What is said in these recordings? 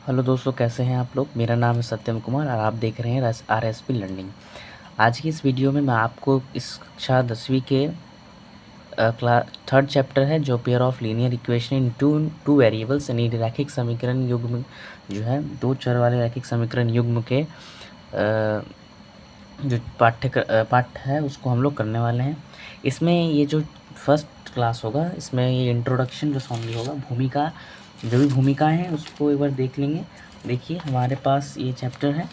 Hello दोस्तों, कैसे हैं आप लोग। मेरा नाम है सत्यम कुमार और आप देख रहे हैं RSP लर्निंग। आज की इस वीडियो में मैं आपको इस कक्षा 10वीं के क्लास थर्ड चैप्टर है जो pair of linear equation in two variables यानी रैखिक समीकरण युग्म जो है दो चर वाले रैखिक समीकरण युग्म के जो पाठ्य है उसको हम लोग करने वाले हैं। इसमें ये जो फर्स्ट क्लास होगा इसमें ये इंट्रोडक्शन जो ओनली होगा, भूमिका जो भी भूमिकाएं हैं उसको एक बार देख लेंगे। देखिए हमारे पास ये चैप्टर है,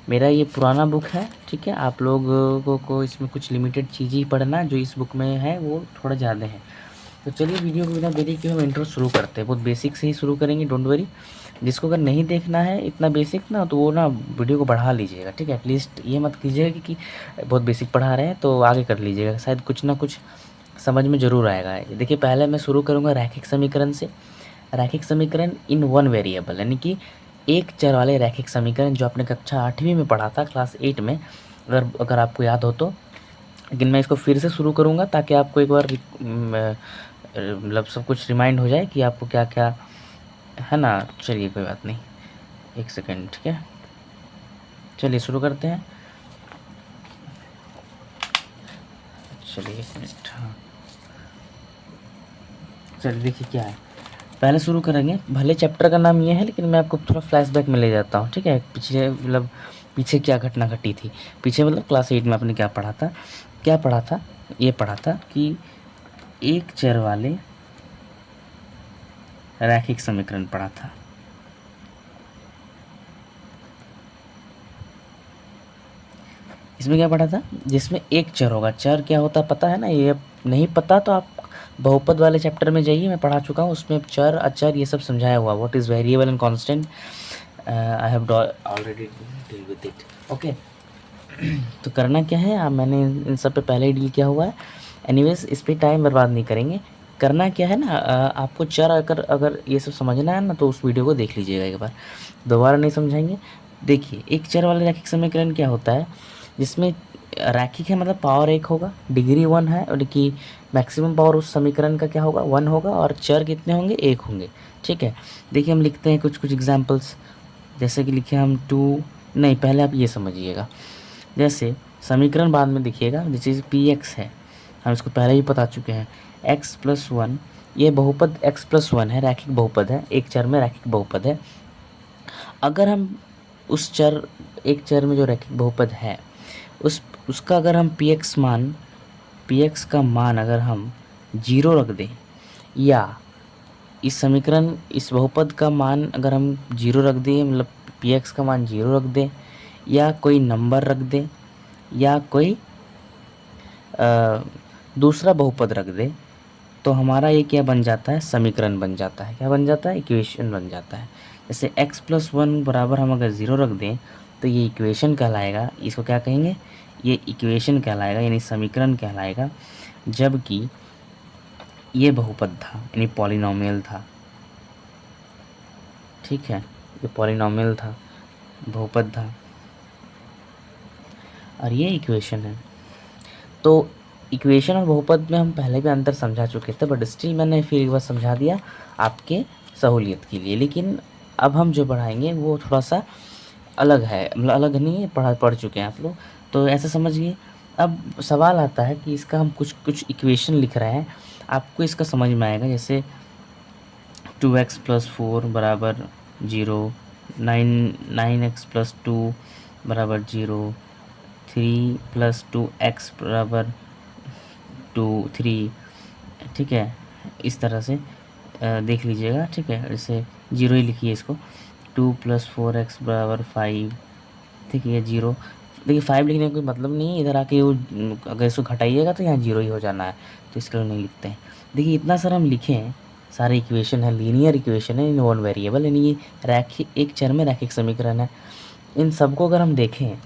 मेरा ये पुराना बुक है, ठीक है। आप लोगों को इसमें कुछ लिमिटेड चीज़ें ही पढ़ना, जो इस बुक में है वो थोड़ा ज़्यादा है। तो चलिए वीडियो को बिना देरी के हम इंट्रो शुरू करते हैं। बहुत बेसिक से ही शुरू करेंगे, डोंट वरी। जिसको अगर नहीं देखना है इतना बेसिक ना, तो वो ना वीडियो को बढ़ा लीजिएगा, ठीक है। एटलीस्ट ये मत कीजिएगा कि बहुत बेसिक पढ़ा रहे हैं तो आगे कर लीजिएगा, शायद कुछ ना कुछ समझ में ज़रूर आएगा। देखिए पहले मैं शुरू करूँगा रैखिक समीकरण से। रैखिक समीकरण इन वन वेरिएबल यानी कि एक चर वाले रैखिक समीकरण, जो आपने कक्षा 8वीं में पढ़ा था, क्लास 8 में, अगर आपको याद हो तो। लेकिन मैं इसको फिर से शुरू करूँगा ताकि आपको एक बार मतलब सब कुछ रिमाइंड हो जाए कि आपको क्या क्या है ना। चलिए कोई बात नहीं, एक सेकेंड, ठीक है। चलिए शुरू करते हैं। चलिए एक मिनट, हाँ। चलिए देखिए क्या है, पहले शुरू करेंगे। भले चैप्टर का नाम ये है लेकिन मैं आपको थोड़ा फ्लैशबैक में ले जाता हूँ, ठीक है। पीछे मतलब पीछे क्या घटना घटी थी, पीछे मतलब क्लास 8 में आपने क्या पढ़ा था। ये पढ़ा था कि एक चर वाले रैखिक समीकरण पढ़ा था। इसमें क्या पढ़ा था, जिसमें एक चर होगा। चर क्या होता है पता है ना, ये नहीं पता तो आप बहुपद वाले चैप्टर में जाइए, मैं पढ़ा चुका हूँ उसमें चर अचर ये सब समझाया हुआ, what is variable and constant. I have already deal with it, okay. तो करना क्या है, मैंने इन सब पे पहले ही डील किया हुआ है। एनीवेज इस पर टाइम बर्बाद नहीं करेंगे। करना क्या है ना, आपको चर अगर ये सब समझना है ना तो उस वीडियो को देख लीजिएगा एक बार, दोबारा नहीं समझाएंगे। देखिए एक चर वाले रैखिक समीकरण क्या होता है, जिसमें रैखिक है मतलब पावर 1 होगा, डिग्री 1 है, और कि मैक्सिमम पावर उस समीकरण का क्या होगा 1 होगा, और चर कितने होंगे 1 होंगे, ठीक है। देखिए हम लिखते हैं कुछ एग्जाम्पल्स, जैसे कि लिखे हम 2, नहीं पहले आप ये समझिएगा। जैसे समीकरण बाद में देखिएगा, जैसे पी एक्स है, हम इसको पहले ही बता चुके हैं, x+1, ये बहुपद x+1 है, रैखिक बहुपद है, एक चर में रैखिक बहुपद है। अगर हम उस चर एक चर में जो रैखिक बहुपद है उसका अगर हम पी एक्स का मान अगर हम 0 रख दें, या इस समीकरण इस बहुपद का मान अगर हम 0 रख दें, मतलब पी एक्स का मान 0 रख दें, या कोई नंबर रख दें, या कोई दूसरा बहुपद रख दे, तो हमारा ये क्या बन जाता है, समीकरण बन जाता है। क्या बन जाता है, इक्वेशन बन जाता है। जैसे x+1 बराबर हम अगर 0 रख दें तो ये इक्वेशन कहलाएगा। इसको क्या कहेंगे, ये इक्वेशन कहलाएगा यानी समीकरण कहलाएगा। जबकि ये बहुपद था यानी पॉलिनॉमियल था, ठीक है, ये पॉलिनॉमियल था, बहुपद था, और ये इक्वेशन है। तो इक्वेशन और बहुपद में हम पहले भी अंतर समझा चुके थे, बट स्टिल मैंने फिर एक बार समझा दिया आपके सहूलियत के लिए। लेकिन अब हम जो पढ़ाएंगे वो थोड़ा सा अलग है, मतलब अलग नहीं है, पढ़ चुके हैं आप लोग, तो ऐसा समझिए। अब सवाल आता है कि इसका हम कुछ इक्वेशन लिख रहे हैं, आपको इसका समझ में आएगा। जैसे 2x+4 बराबर 0, 9x+2 बराबर 0, 3+2x बराबर 3, ठीक है। इस तरह से देख लीजिएगा, ठीक है। जैसे 0 ही लिखिए इसको, 2+4x बराबर 5, ठीक है, ये 0। देखिए 5 लिखने का कोई मतलब नहीं है, इधर आके वो अगर इसको घटाइएगा तो यहाँ 0 ही हो जाना है, तो इसके लिए नहीं लिखते हैं। देखिए इतना सारा हम लिखे हैं, सारे इक्वेशन है, लीनियर इक्वेशन है इन वन वेरिएबल, यानी ये रैखिक एक चर में रैखिक समीकरण है। इन सबको अगर हम देखें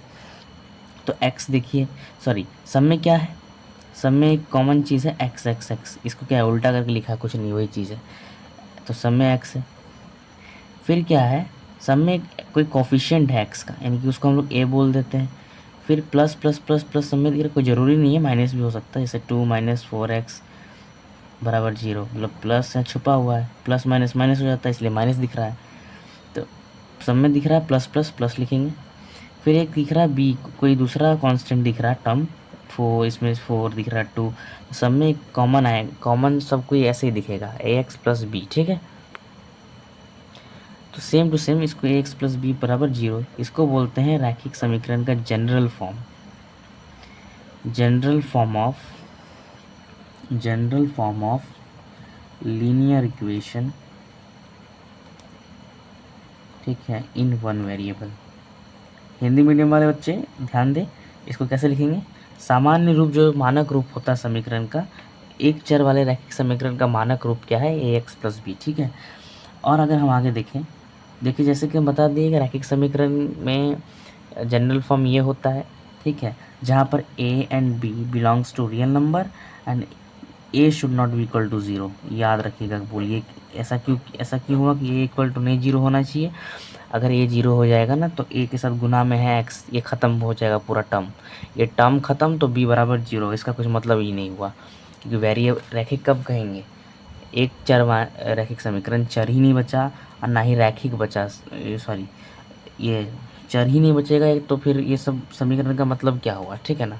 तो x देखिए, सॉरी सब में क्या है, सब में एक कॉमन चीज़ है x। इसको क्या है, उल्टा करके लिखा है, कुछ नहीं, वही चीज़ है। तो सब में x है। फिर क्या है, सब में कोई कोफिशिएंट है x का, यानी कि उसको हम लोग a बोल देते हैं। फिर प्लस प्लस प्लस प्लस सब में दिख रहा है, कोई ज़रूरी नहीं है, माइनस भी हो सकता है। जैसे 2-4x बराबर 0, मतलब प्लस है छुपा हुआ है, प्लस माइनस माइनस हो जाता है, इसलिए माइनस दिख रहा है। तो सब में दिख रहा है प्लस प्लस प्लस लिखेंगे। फिर एक दिख रहा है बी, कोई दूसरा कांस्टेंट दिख रहा है टर्म, फोर, इसमें फोर दिख रहा है टू, सब में एक कॉमन आए, कॉमन सब कोई ऐसे ही दिखेगा ए एक्स प्लस बी, ठीक है। तो सेम टू सेम इसको ए एक्स प्लस बी बराबर जीरो, इसको बोलते हैं रैखिक समीकरण का general form. General form of linear equation, ठीक है, इन वन वेरिएबल। हिंदी मीडियम वाले बच्चे ध्यान दें, इसको कैसे लिखेंगे। सामान्य रूप जो मानक रूप होता है समीकरण का, एक चर वाले रैखिक समीकरण का मानक रूप क्या है, ए एक्स प्लस बी, ठीक है। और अगर हम आगे देखें, देखिए जैसे कि हम बता दिए कि रैखिक समीकरण में जनरल फॉर्म ये होता है, ठीक है, जहाँ पर A and B belongs to real number and A should not be equal to zero. याद रखिएगा, बोलिए ऐसा क्यों हुआ कि ए इक्वल टू नहीं जीरो होना चाहिए। अगर ए जीरो हो जाएगा ना तो ए के साथ गुना में है एक्स, ये ख़त्म हो जाएगा पूरा टर्म, ये टर्म ख़त्म तो बी बराबर जीरो, इसका कुछ मतलब ही नहीं हुआ। क्योंकि वेरिएबल रैखिक कब कहेंगे, एक चर रैखिक समीकरण चर ही नहीं बचा और ना ही रैखिक बचा, सॉरी ये चर ही नहीं बचेगा तो फिर ये सब समीकरण का मतलब क्या हुआ, ठीक है ना।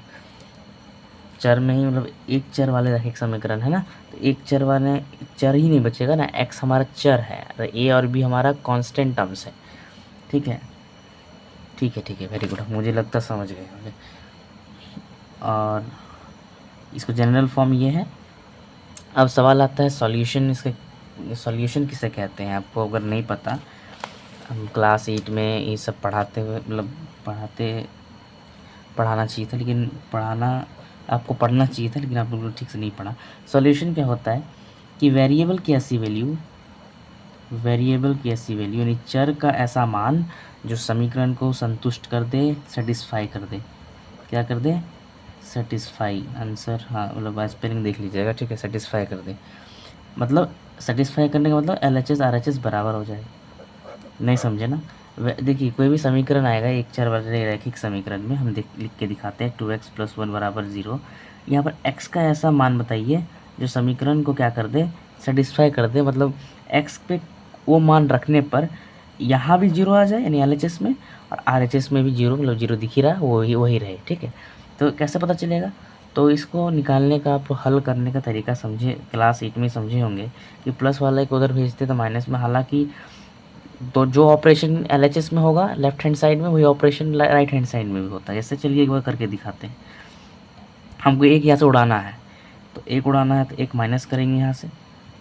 चर में ही मतलब एक चर वाले रैखिक समीकरण है ना, तो एक चर वाले चर ही नहीं बचेगा ना, एक्स हमारा चर है और ए और बी हमारा कांस्टेंट टर्म्स है, ठीक है। ठीक है, वेरी गुड, मुझे लगता समझ गए होंगे। और इसको जनरल फॉर्म ये है। अब सवाल आता है सॉल्यूशन, इसका सॉल्यूशन किसे कहते हैं। आपको अगर नहीं पता, हम क्लास 8 में ये सब पढ़ाते हुए मतलब पढ़ाना चाहिए था, लेकिन आपको पढ़ना चाहिए था, लेकिन आप लोगों ने ठीक से नहीं पढ़ा। सॉल्यूशन क्या होता है कि वेरिएबल की ऐसी वैल्यू यानी चर का ऐसा मान जो समीकरण को संतुष्ट कर दे, सेटिस्फाई कर दे। क्या कर दे, सेटिस्फाई, आंसर, हाँ मतलब स्पेलिंग देख लीजिएगा, ठीक है। सेटिस्फाई कर दे मतलब, सेटिस्फाई करने का मतलब LHS RHS बराबर हो जाए। नहीं समझे ना। देखिए कोई भी समीकरण आएगा एक चर वाले रैखिक समीकरण में, हम लिख के दिखाते हैं 2x + 1 बराबर 0। यहाँ पर x का ऐसा मान बताइए जो समीकरण को क्या कर दे, सेटिस्फाई कर दे, मतलब x पे वो मान रखने पर यहाँ भी जीरो आ जाए यानी LHS में, और RHS में भी जीरो, मतलब जीरो दिख ही रहा है, वही रहे, ठीक है। तो कैसे पता चलेगा, तो इसको निकालने का, आप हल करने का तरीका समझे, क्लास 8 में समझे होंगे कि प्लस वाले को उधर भेजते तो माइनस में, हालांकि तो जो ऑपरेशन LHS में होगा लेफ्ट हैंड साइड में, वही ऑपरेशन राइट हैंड साइड में भी होता है। जैसे चलिए एक बार करके दिखाते हैं। हमको एक यहाँ से उड़ाना है, तो एक उड़ाना है तो एक माइनस करेंगे यहाँ से,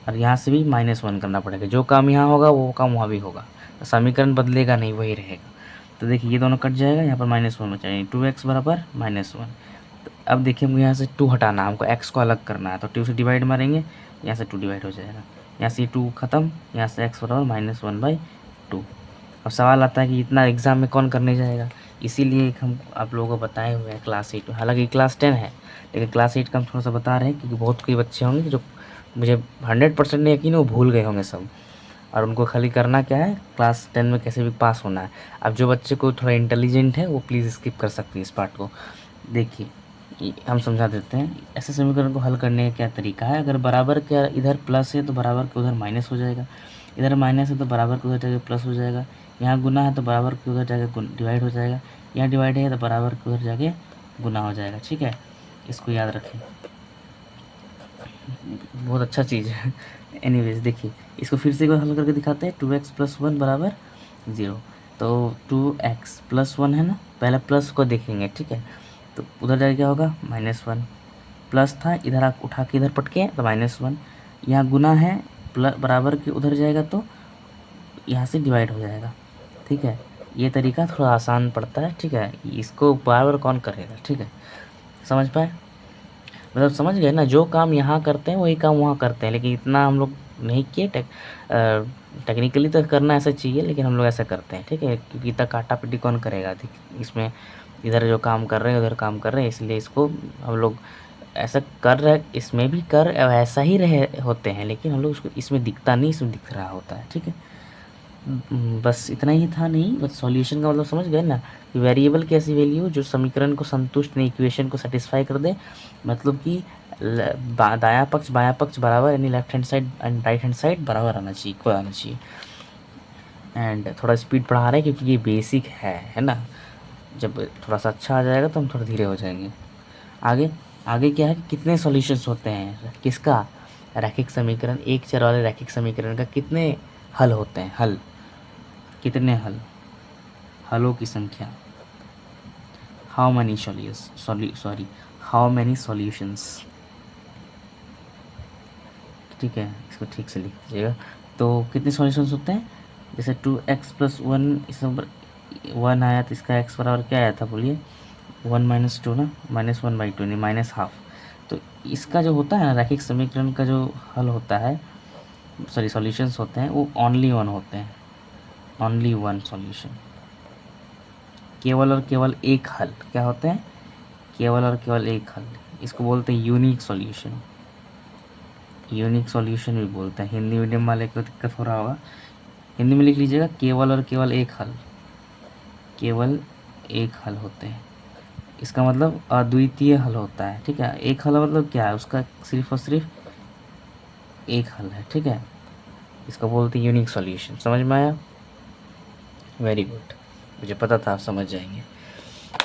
और यहाँ से भी -1 करना पड़ेगा। जो काम यहाँ होगा वो काम वहाँ भी होगा, तो समीकरण बदलेगा नहीं, वही रहेगा। तो देखिए ये दोनों कट जाएगा, यहाँ पर -1 बचाएंगे, 2x बराबर -1। तो अब देखिए हमको यहाँ से 2 हटाना, हमको x को अलग करना है, तो 2 से डिवाइड मारेंगे, यहाँ से 2 डिवाइड हो जाएगा, यहाँ से 2 खत्म, यहाँ से x बराबर -1/2। अब सवाल आता है कि इतना एग्ज़ाम में कौन करने जाएगा, इसीलिए हम आप लोगों को बताए हुए हैं क्लास 8 में। हालांकि क्लास 10 है, लेकिन क्लास 8 का हम थोड़ा सा बता रहे हैं क्योंकि बहुत कोई बच्चे होंगे जो, मुझे 100% नहीं यकीन है, वो भूल गए होंगे सब, और उनको खाली करना क्या है, क्लास 10 में कैसे भी पास होना है। अब जो बच्चे को थोड़ा इंटेलिजेंट है वो प्लीज़ स्किप कर सकते हैं इस पार्ट को। देखिए हम समझा देते हैं, ऐसे समीकरण को हल करने का क्या तरीका है। अगर बराबर के इधर प्लस है तो बराबर के उधर माइनस हो जाएगा, इधर माइनस है तो बराबर के उधर जाके प्लस हो जाएगा, यहाँ गुना है तो बराबर के उधर जाके डिवाइड हो जाएगा, यहाँ डिवाइड है तो बराबर के उधर जाके गुना हो जाएगा, ठीक है। इसको याद रखें, बहुत अच्छा चीज़ है। एनीवेज देखिए इसको फिर से एक बार हल करके दिखाते हैं। 2x + 1 बराबर 0, तो 2x + 1 है ना, पहले प्लस को देखेंगे, ठीक है। तो उधर जाके क्या होगा, -1, प्लस था इधर आप उठा के इधर पटके तो -1, यहाँ गुना है बराबर के उधर जाएगा तो यहाँ से डिवाइड हो जाएगा, ठीक है। ये तरीका थोड़ा आसान पड़ता है, ठीक है, इसको बार बार कौन करेगा, ठीक है। समझ पाए, मतलब समझ गए ना, जो काम यहाँ करते हैं वही काम वहाँ करते हैं, लेकिन इतना हम लोग नहीं किए। टेक्निकली तो करना ऐसा चाहिए, लेकिन हम लोग ऐसा करते हैं, ठीक है, क्योंकि इतना काटा पिटी कौन करेगा इसमें, इधर जो काम कर रहे हैं उधर काम कर रहे हैं, इसलिए इसको हम लोग ऐसा कर रहे हैं। इसमें भी कर ऐसा ही रहे होते हैं, लेकिन हम लोग उसको इसमें दिखता नहीं, इसमें दिख रहा होता है, ठीक है। बस इतना ही था, नहीं बस सॉल्यूशन का मतलब समझ गए ना, कि वेरिएबल की ऐसी वैल्यू जो समीकरण को संतुष्ट नहीं, इक्वेशन को सेटिस्फाई कर दे, मतलब कि दायां पक्ष बायां पक्ष बराबर, यानी left hand side and right hand side बराबर आना चाहिए, इक्वल आना चाहिए। एंड थोड़ा स्पीड बढ़ा रहे हैं क्योंकि ये बेसिक है ना। जब थोड़ा सा अच्छा आ जाएगा तो हम थोड़ा धीरे हो जाएंगे। आगे आगे क्या है कि कितने सॉल्यूशंस होते हैं किसका, रैखिक समीकरण, एक चर वाले रैखिक समीकरण का कितने हल होते हैं, हल कितने हल, हलों की संख्या, how many how many solutions. ठीक है, इसको ठीक से लिख दीजिएगा। तो कितने सॉल्यूशंस होते हैं, जैसे 2x+1, इस नंबर 1 आया तो इसका x बराबर क्या आया था बोलिए, 1 - 2 ना, -1/2 यानी -½ तो इसका जो होता है ना रैखिक समीकरण का जो हल होता है, सॉरी सॉल्यूशंस होते हैं, वो ओनली वन होते हैं, ओनली वन सॉल्यूशन, केवल और केवल एक हल। क्या होते हैं, केवल और केवल एक हल, इसको बोलते हैं यूनिक सॉल्यूशन। यूनिक सॉल्यूशन भी बोलते हैं, हिंदी मीडियम वाले को दिक्कत हो रहा होगा, हिंदी में लिख लीजिएगा, केवल और केवल एक हल, केवल एक हल होते हैं। इसका मतलब अद्वितीय हल होता है। ठीक है, एक हल मतलब क्या है, उसका सिर्फ और सिर्फ एक हल है। ठीक है, इसको बोलते हैं यूनिक सॉल्यूशन। समझ में आया, वेरी गुड, मुझे पता था आप समझ जाएंगे।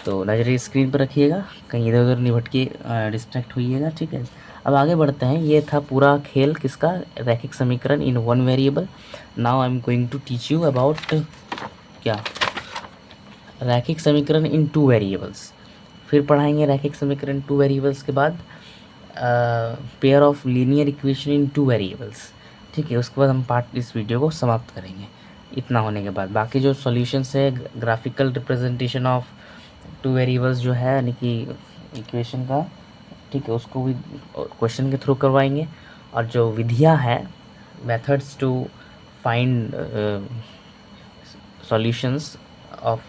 तो नजरिए स्क्रीन पर रखिएगा, कहीं इधर उधर नहीं भटके डिस्ट्रैक्ट होइएगा। ठीक है, अब आगे बढ़ते हैं। ये था पूरा खेल किसका, रैखिक समीकरण in one variable. Now I am going to teach you about क्या, रैखिक समीकरण इन टू वेरिएबल्स। फिर पढ़ाएंगे रैखिक समीकरण टू वेरिएबल्स के बाद pair of linear equation in two variables. ठीक है, उसके बाद हम पार्ट इस वीडियो को समाप्त करेंगे। इतना होने के बाद बाकी जो सॉल्यूशंस है, graphical representation of two variables जो है यानी कि इक्वेशन का, ठीक है, उसको भी क्वेश्चन के थ्रू करवाएंगे। और जो विधियाँ है, methods to find solutions of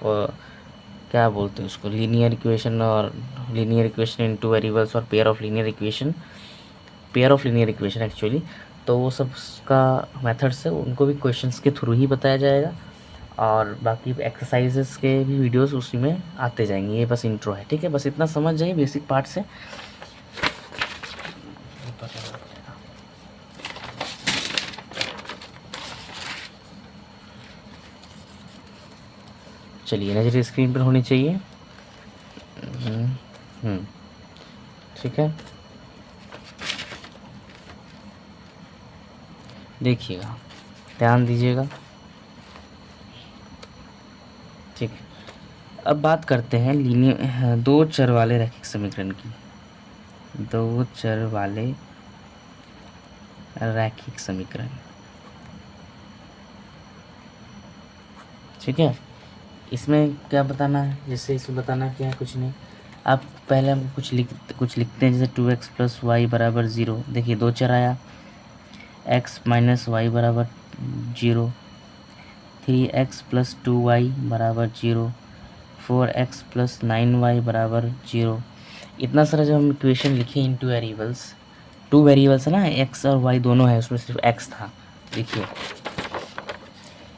क्या बोलते हैं उसको, लीनियर इक्वेशन, और linear equation in two variables, और pair of linear equation, pair of linear equation actually, तो वो सब का मेथड्स है, उनको भी क्वेश्चंस के थ्रू ही बताया जाएगा। और बाकी एक्सरसाइजेस के भी वीडियोस उसी में आते जाएंगे। ये बस इंट्रो है। ठीक है, बस इतना समझ जाइए बेसिक पार्ट से। चलिए, नजर स्क्रीन पर होनी चाहिए। ठीक है, देखिएगा, ध्यान दीजिएगा। ठीक है, अब बात करते हैं लीनियर दो चर वाले रैखिक समीकरण की, दो चर वाले रैखिक समीकरण। ठीक है, इसमें क्या बताना है, जैसे इसमें बताना क्या है, कुछ नहीं। आप पहले हम कुछ लिखते हैं, जैसे 2x+y = 0। देखिए, दो चर आया, x - y = 0, 3x + 2y = 0, 4x + 9y = 0। इतना सारा जब हम इक्वेशन लिखे इन टू वेरिएबल्स है ना, x और y दोनों है, उसमें सिर्फ x था। देखिए,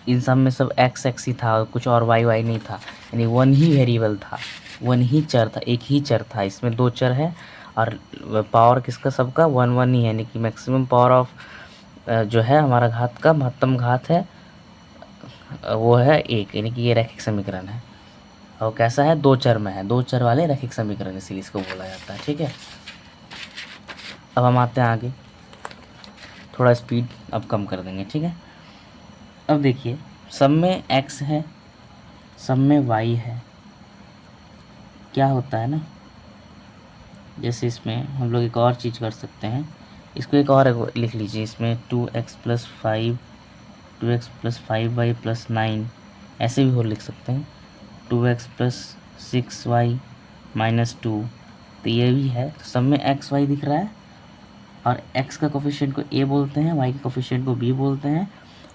इन सब में सब x ही था, कुछ और y नहीं था, यानी वन ही वेरिएबल था, वन ही चर था, एक ही चर था। इसमें दो चर है और पावर किसका, सबका 1 1 ही है, यानी कि मैक्सिमम पावर ऑफ जो है हमारा घात का महत्तम घात है, वो है 1, यानी कि ये रैखिक समीकरण है। और कैसा है, दो चर में है, दो चर वाले रैखिक समीकरण इसीलिए इसको बोला जाता है। ठीक है, अब हम आते हैं आगे, थोड़ा स्पीड अब कम कर देंगे। ठीक है, अब देखिए, सब में x है, सब में y है। क्या होता है ना, जैसे इसमें हम लोग एक और चीज़ कर सकते हैं, इसको एक और लिख लीजिए, इसमें 2x + 5, 2x + 5y + 9, ऐसे भी हो लिख सकते हैं, 2x + 6y - 2। तो ये भी है, तो सब में x y दिख रहा है, और x का कोफिशिएंट को a बोलते हैं, y के कोफिशिएंट को b बोलते हैं,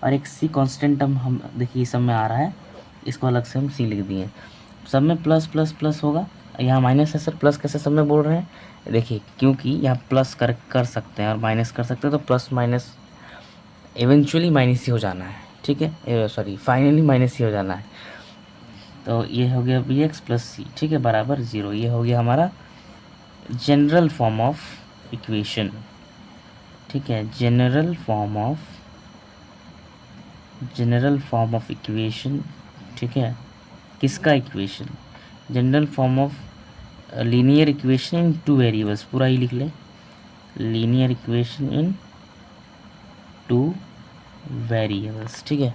और एक c कांस्टेंट हम देखिए सब में आ रहा है, इसको अलग से हम c लिख दिए। सब में प्लस प्लस प्लस होगा, यहाँ माइनस है। सर प्लस कैसे सब में बोल रहे हैं, देखिए क्योंकि यहाँ प्लस कर सकते हैं और माइनस कर सकते हैं, तो प्लस माइनस इवेंचुअली माइनस ही हो जाना है। ठीक है, सॉरी फाइनली माइनस ही हो जाना है। तो ये हो गया bx + c, ठीक है, बराबर 0। ये हो गया हमारा जनरल फॉर्म ऑफ इक्वेशन। ठीक है, general form of general form of equation, ठीक है, किसका equation, general form of linear equation in two variables, पूरा ही लिख ले, linear equation in two variables, ठीक है।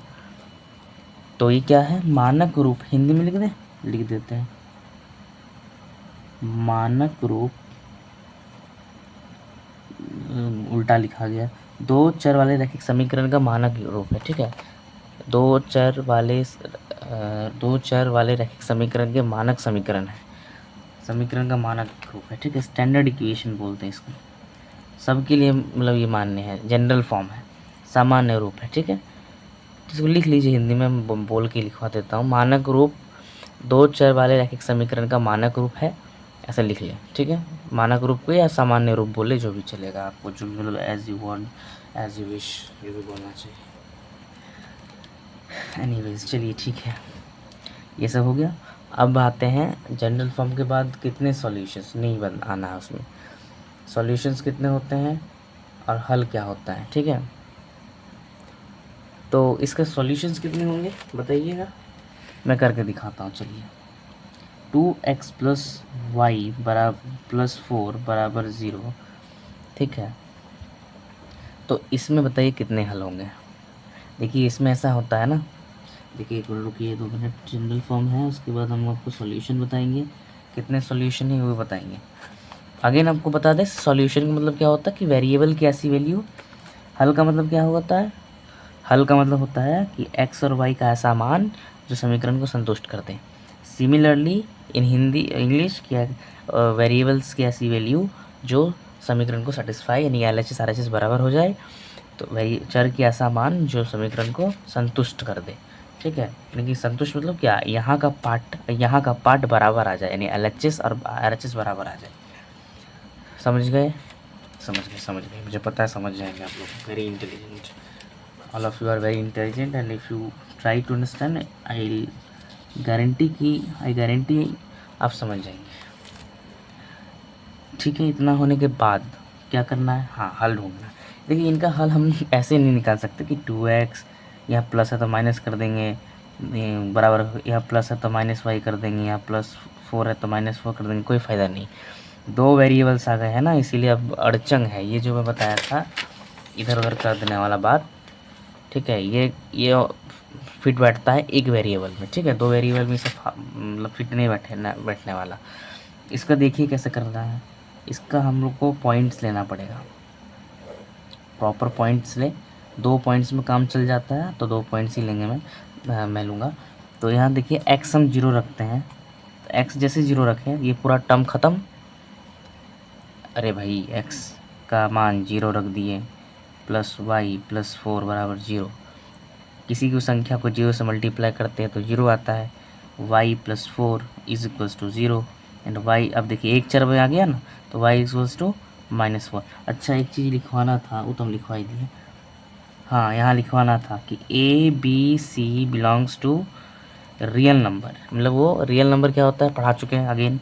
तो ये क्या है, मानक रूप, हिंदी में लिख दे, लिख देते हैं, मानक रूप, उल्टा लिखा गया, दो चर वाले रैखिक समीकरण का मानक रूप है, ठीक है। दो चर वाले रैखिक समीकरण के मानक समीकरण है, समीकरण का मानक रूप है, ठीक है। स्टैंडर्ड इक्वेशन बोलते हैं इसको, सबके लिए मतलब ये मान्य है, जनरल फॉर्म है, सामान्य रूप है, ठीक है। इसको लिख लीजिए, हिंदी में मैं बोल के लिखवा देता हूँ, मानक रूप दो चर वाले रैखिक समीकरण का मानक रूप है, ऐसा लिख लें, ठीक है। मानक रूप को या सामान्य रूप बोले जो भी चलेगा, आपको जो भी मतलब as you want, as you wish, जो भी बोलना चाहिए। एनीवेज चलिए ठीक है, ये सब हो गया। अब आते हैं जनरल फॉर्म के बाद कितने सॉल्यूशंस नहीं बन आना है उसमें, सॉल्यूशंस कितने होते हैं और हल क्या होता है, ठीक है। तो इसके सॉल्यूशंस कितने होंगे बताइएगा, मैं करके दिखाता हूँ, चलिए। 2x प्लस वाई बराबर प्लस 4 बराबर 0, ठीक है। तो इसमें बताइए कितने हल होंगे। देखिए इसमें ऐसा होता है ना, देखिए एक मिनट रुकिए, 2 मिनट, जनरल फॉर्म है, उसके बाद हम आपको सॉल्यूशन बताएंगे, कितने सॉल्यूशन है वो बताएंगे। अगेन आपको बता दें, सॉल्यूशन का मतलब क्या होता है कि वेरिएबल की ऐसी वैल्यू, हल का मतलब क्या होता है, हल का मतलब होता है कि x और y का ऐसा मान जो समीकरण को संतुष्ट करते हैं। सिमिलरली इन हिंदी इंग्लिश क्या, वेरिएबल्स की ऐसी वैल्यू जो समीकरण को सेटिस्फाई, यानी LHS RHS बराबर हो जाए, तो वही चर की ऐसा मान जो समीकरण को संतुष्ट कर दे, ठीक है। यानी कि संतुष्ट मतलब क्या, यहाँ का पार्ट बराबर आ जाए, यानी LHS और RHS बराबर आ जाए। समझ गए, समझ गए, मुझे पता है समझ जाएंगे आप लोग, very intelligent, all of you are very intelligent, and if you try to understand, I guarantee आप समझ जाएंगे, ठीक है। इतना होने के बाद क्या करना है, हाँ हल ढूंढना है। देखिए इनका हल हम ऐसे नहीं निकाल सकते कि 2x, यहाँ प्लस है तो माइनस कर देंगे, बराबर, यहाँ प्लस है तो माइनस वाई कर देंगे, यहाँ प्लस 4 है तो माइनस 4 कर देंगे, कोई फ़ायदा नहीं। दो वेरिएबल्स आ गए हैं ना, इसीलिए अब अड़चन है, ये जो मैं बताया था इधर उधर कर देने वाला बात, ठीक है। ये फिट बैठता है एक वेरिएबल में, ठीक है, दो वेरिएबल में सब मतलब फिट नहीं बैठने वाला। इसका देखिए कैसे करना है, इसका हम लोग को पॉइंट्स लेना पड़ेगा, प्रॉपर पॉइंट्स ले, 2 पॉइंट्स में काम चल जाता है, तो 2 पॉइंट्स ही लेंगे, मैं लूँगा। तो यहाँ देखिए x हम 0 रखते हैं, तो x जैसे 0 रखें ये पूरा टर्म ख़त्म, अरे भाई x का मान 0 रख दिए, प्लस वाई प्लस 4 बराबर 0, किसी की संख्या को 0 से मल्टीप्लाई करते हैं तो 0 आता है, y plus 4 is equals to 0, and y, अब देखिए एक चर में आ गया ना, तो y इक्वल्स टू -4। अच्छा एक चीज़ लिखवाना था, वो तो हम लिखवा ही दिए, हाँ यहाँ लिखवाना था कि ABC belongs to real number, मतलब वो रियल नंबर क्या होता है पढ़ा चुके हैं अगेन,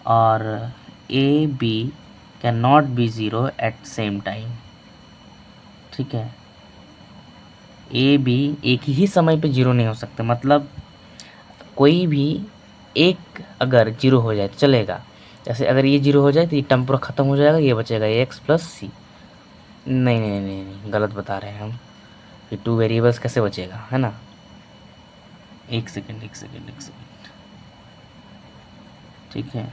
और AB can not be 0 at same time, ठीक है। ए बी एक ही समय पे 0 नहीं हो सकते, मतलब कोई भी एक अगर 0 हो जाए तो चलेगा, जैसे अगर ये 0 हो जाए तो ये टर्म पूरा ख़त्म हो जाएगा, ये बचेगा x प्लस सी, नहीं नहीं नहीं नहीं गलत बता रहे हैं हम, ये 2 वेरिएबल्स कैसे बचेगा, है ना। एक सेकेंड, ठीक है,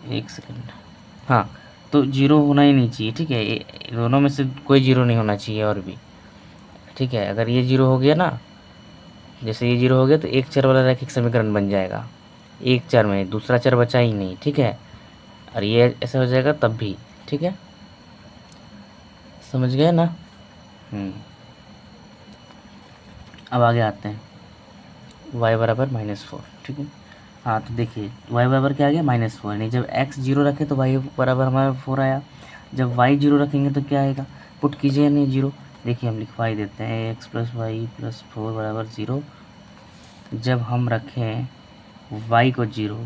एक सेकेंड, हाँ, तो 0 होना ही नहीं चाहिए, ठीक है, दोनों में से कोई 0 नहीं होना चाहिए और भी, ठीक है। अगर ये 0 हो गया ना, जैसे ये 0 हो गया तो एक चर वाला रैखिक समीकरण बन जाएगा, एक चर में दूसरा चर बचा ही नहीं, ठीक है, और ये ऐसे हो जाएगा तब भी, ठीक है, समझ गए ना। अब आगे आते हैं, y बराबर -4, ठीक है। हाँ तो देखिए y बराबर क्या आ गया -4, नहीं जब x 0 रखे तो y बराबर हमारा 4 आया, जब y 0 रखेंगे तो क्या आएगा, पुट कीजिए नहीं 0, देखिए हम लिखवा ही देते हैं x प्लस वाई प्लस 4 बराबर 0, जब हम रखें y को 0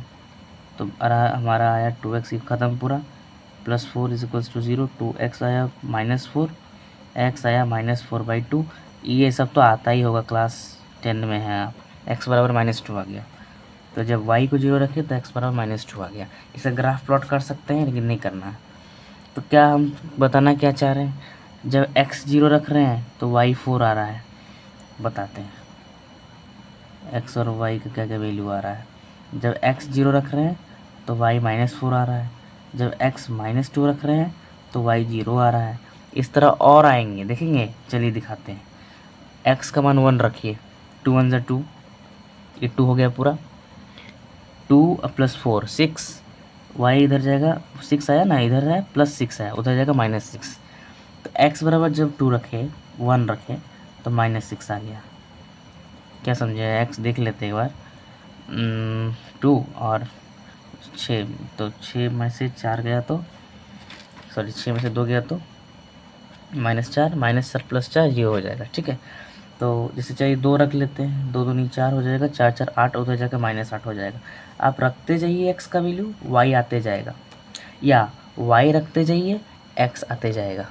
तो हमारा आया 2x ख़त्म पूरा, +4 इज इक्वल्स टू 0, 2x आया -4, एक्स आया -4/2। ये सब तो आता ही होगा, क्लास 10 में है आप। एक्स बराबर -2 आ गया। तो जब वाई को 0 रखे तो एक्स बराबर -2 आ गया। इसे ग्राफ प्लॉट कर सकते हैं लेकिन नहीं करना है। तो क्या हम बताना क्या चाह रहे हैं, जब एक्स 0 रख रहे हैं तो वाई 4 आ रहा है, बताते हैं एक्स और वाई का क्या क्या वैल्यू आ रहा है। जब एक्स 0 रख रहे हैं तो वाई -4 आ रहा है, जब एक्स -2 रख रहे हैं तो वाई 0 आ रहा है। इस तरह और आएंगे, देखेंगे। चलिए दिखाते हैं। एक्स का मान 1 रखिए, 2 1 = 2, ये 2 हो गया पूरा। 2 + 4 6, वाई इधर जाएगा, 6 आया ना, इधर है +6 है, उधर जाएगा -6। तो एक्स बराबर जब 2 रखे, 1 रखे तो -6 आ गया। क्या समझे, एक्स देख लेते हैं एक बार। 2 और 6, तो 6 में से 4 गया तो, सॉरी 6 में से 2 गया तो -4, -4 + 4 ये हो जाएगा। ठीक है, तो जैसे चाहिए 2 रख लेते हैं, 2 दूनी 4 हो जाएगा, 4 4 8, उधर जाकर -8 हो जाएगा। आप रखते जाइए एक्स का वैल्यू, वाई आते जाएगा, या वाई रखते जाइए, एक्स आते जाएगा।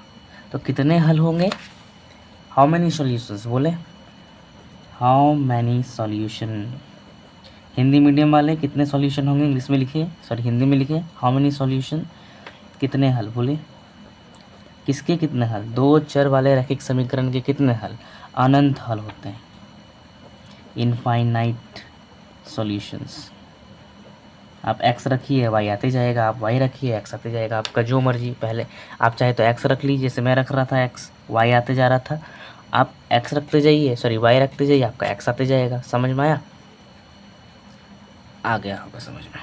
तो कितने हल होंगे, हाउ मैनी सॉल्यूशंस बोले, how many solution. Hindi medium वाले कितने सॉल्यूशन होंगे इंग्लिश में लिखिए, सॉरी हिंदी में लिखिए, हाउ मैनी सॉल्यूशन, कितने हल बोले। किसके कितने हल, दो चर वाले रैखिक समीकरण के कितने हल, अनंत हल होते हैं, इनफाइनाइट सॉल्यूशंस। आप एक्स रखिए वाई आते जाएगा, आप वाई रखिए एक्स आते जाएगा, आपका जो मर्जी। पहले आप चाहे तो एक्स रख लीजिए, जैसे मैं रख रहा था एक्स, वाई आते जा रहा था। आप एक्स रखते जाइए, सॉरी वाई रखते जाइए, आपका एक्स आते जाएगा। समझ में आया, आ गया होगा समझ में।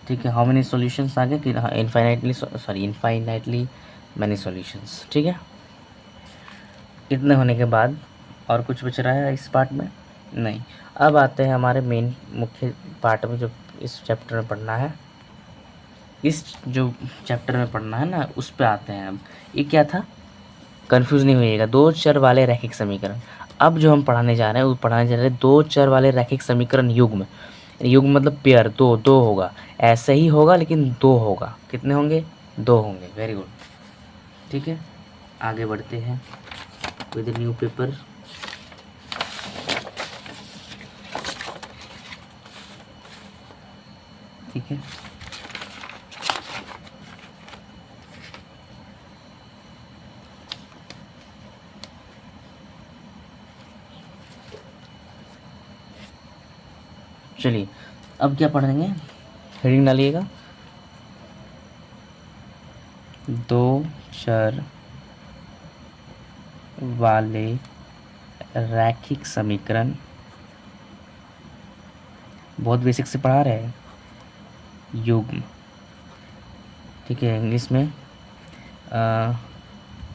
ठीक है, हाउ मेनी सॉल्यूशंस आ गए कि infinitely, sorry infinitely many solutions. ठीक है, इतने होने के बाद और कुछ बच रहा है इस पार्ट में, नहीं। अब आते हैं हमारे मेन मुख्य पार्ट में, जो इस चैप्टर में पढ़ना है, इस जो चैप्टर में पढ़ना है ना, उस पे आते हैं। अब ये क्या था, कंफ्यूज नहीं होइएगा, दो चर वाले रैखिक समीकरण। अब जो हम पढ़ाने जा रहे हैं वो पढ़ाने जा रहे हैं दो चर वाले रैखिक समीकरण युग्म। युग्म मतलब पेयर, दो दो होगा, ऐसे ही होगा लेकिन दो होगा। कितने होंगे, दो होंगे। Very good. ठीक है, आगे बढ़ते हैं विद न्यू पेपर। ठीक है, चलिए अब क्या पढ़ेंगे, हेडिंग डालिएगा, दो चर वाले रैखिक समीकरण। बहुत बेसिक से पढ़ा रहे हैं, युग्म। ठीक है, इंग्लिश में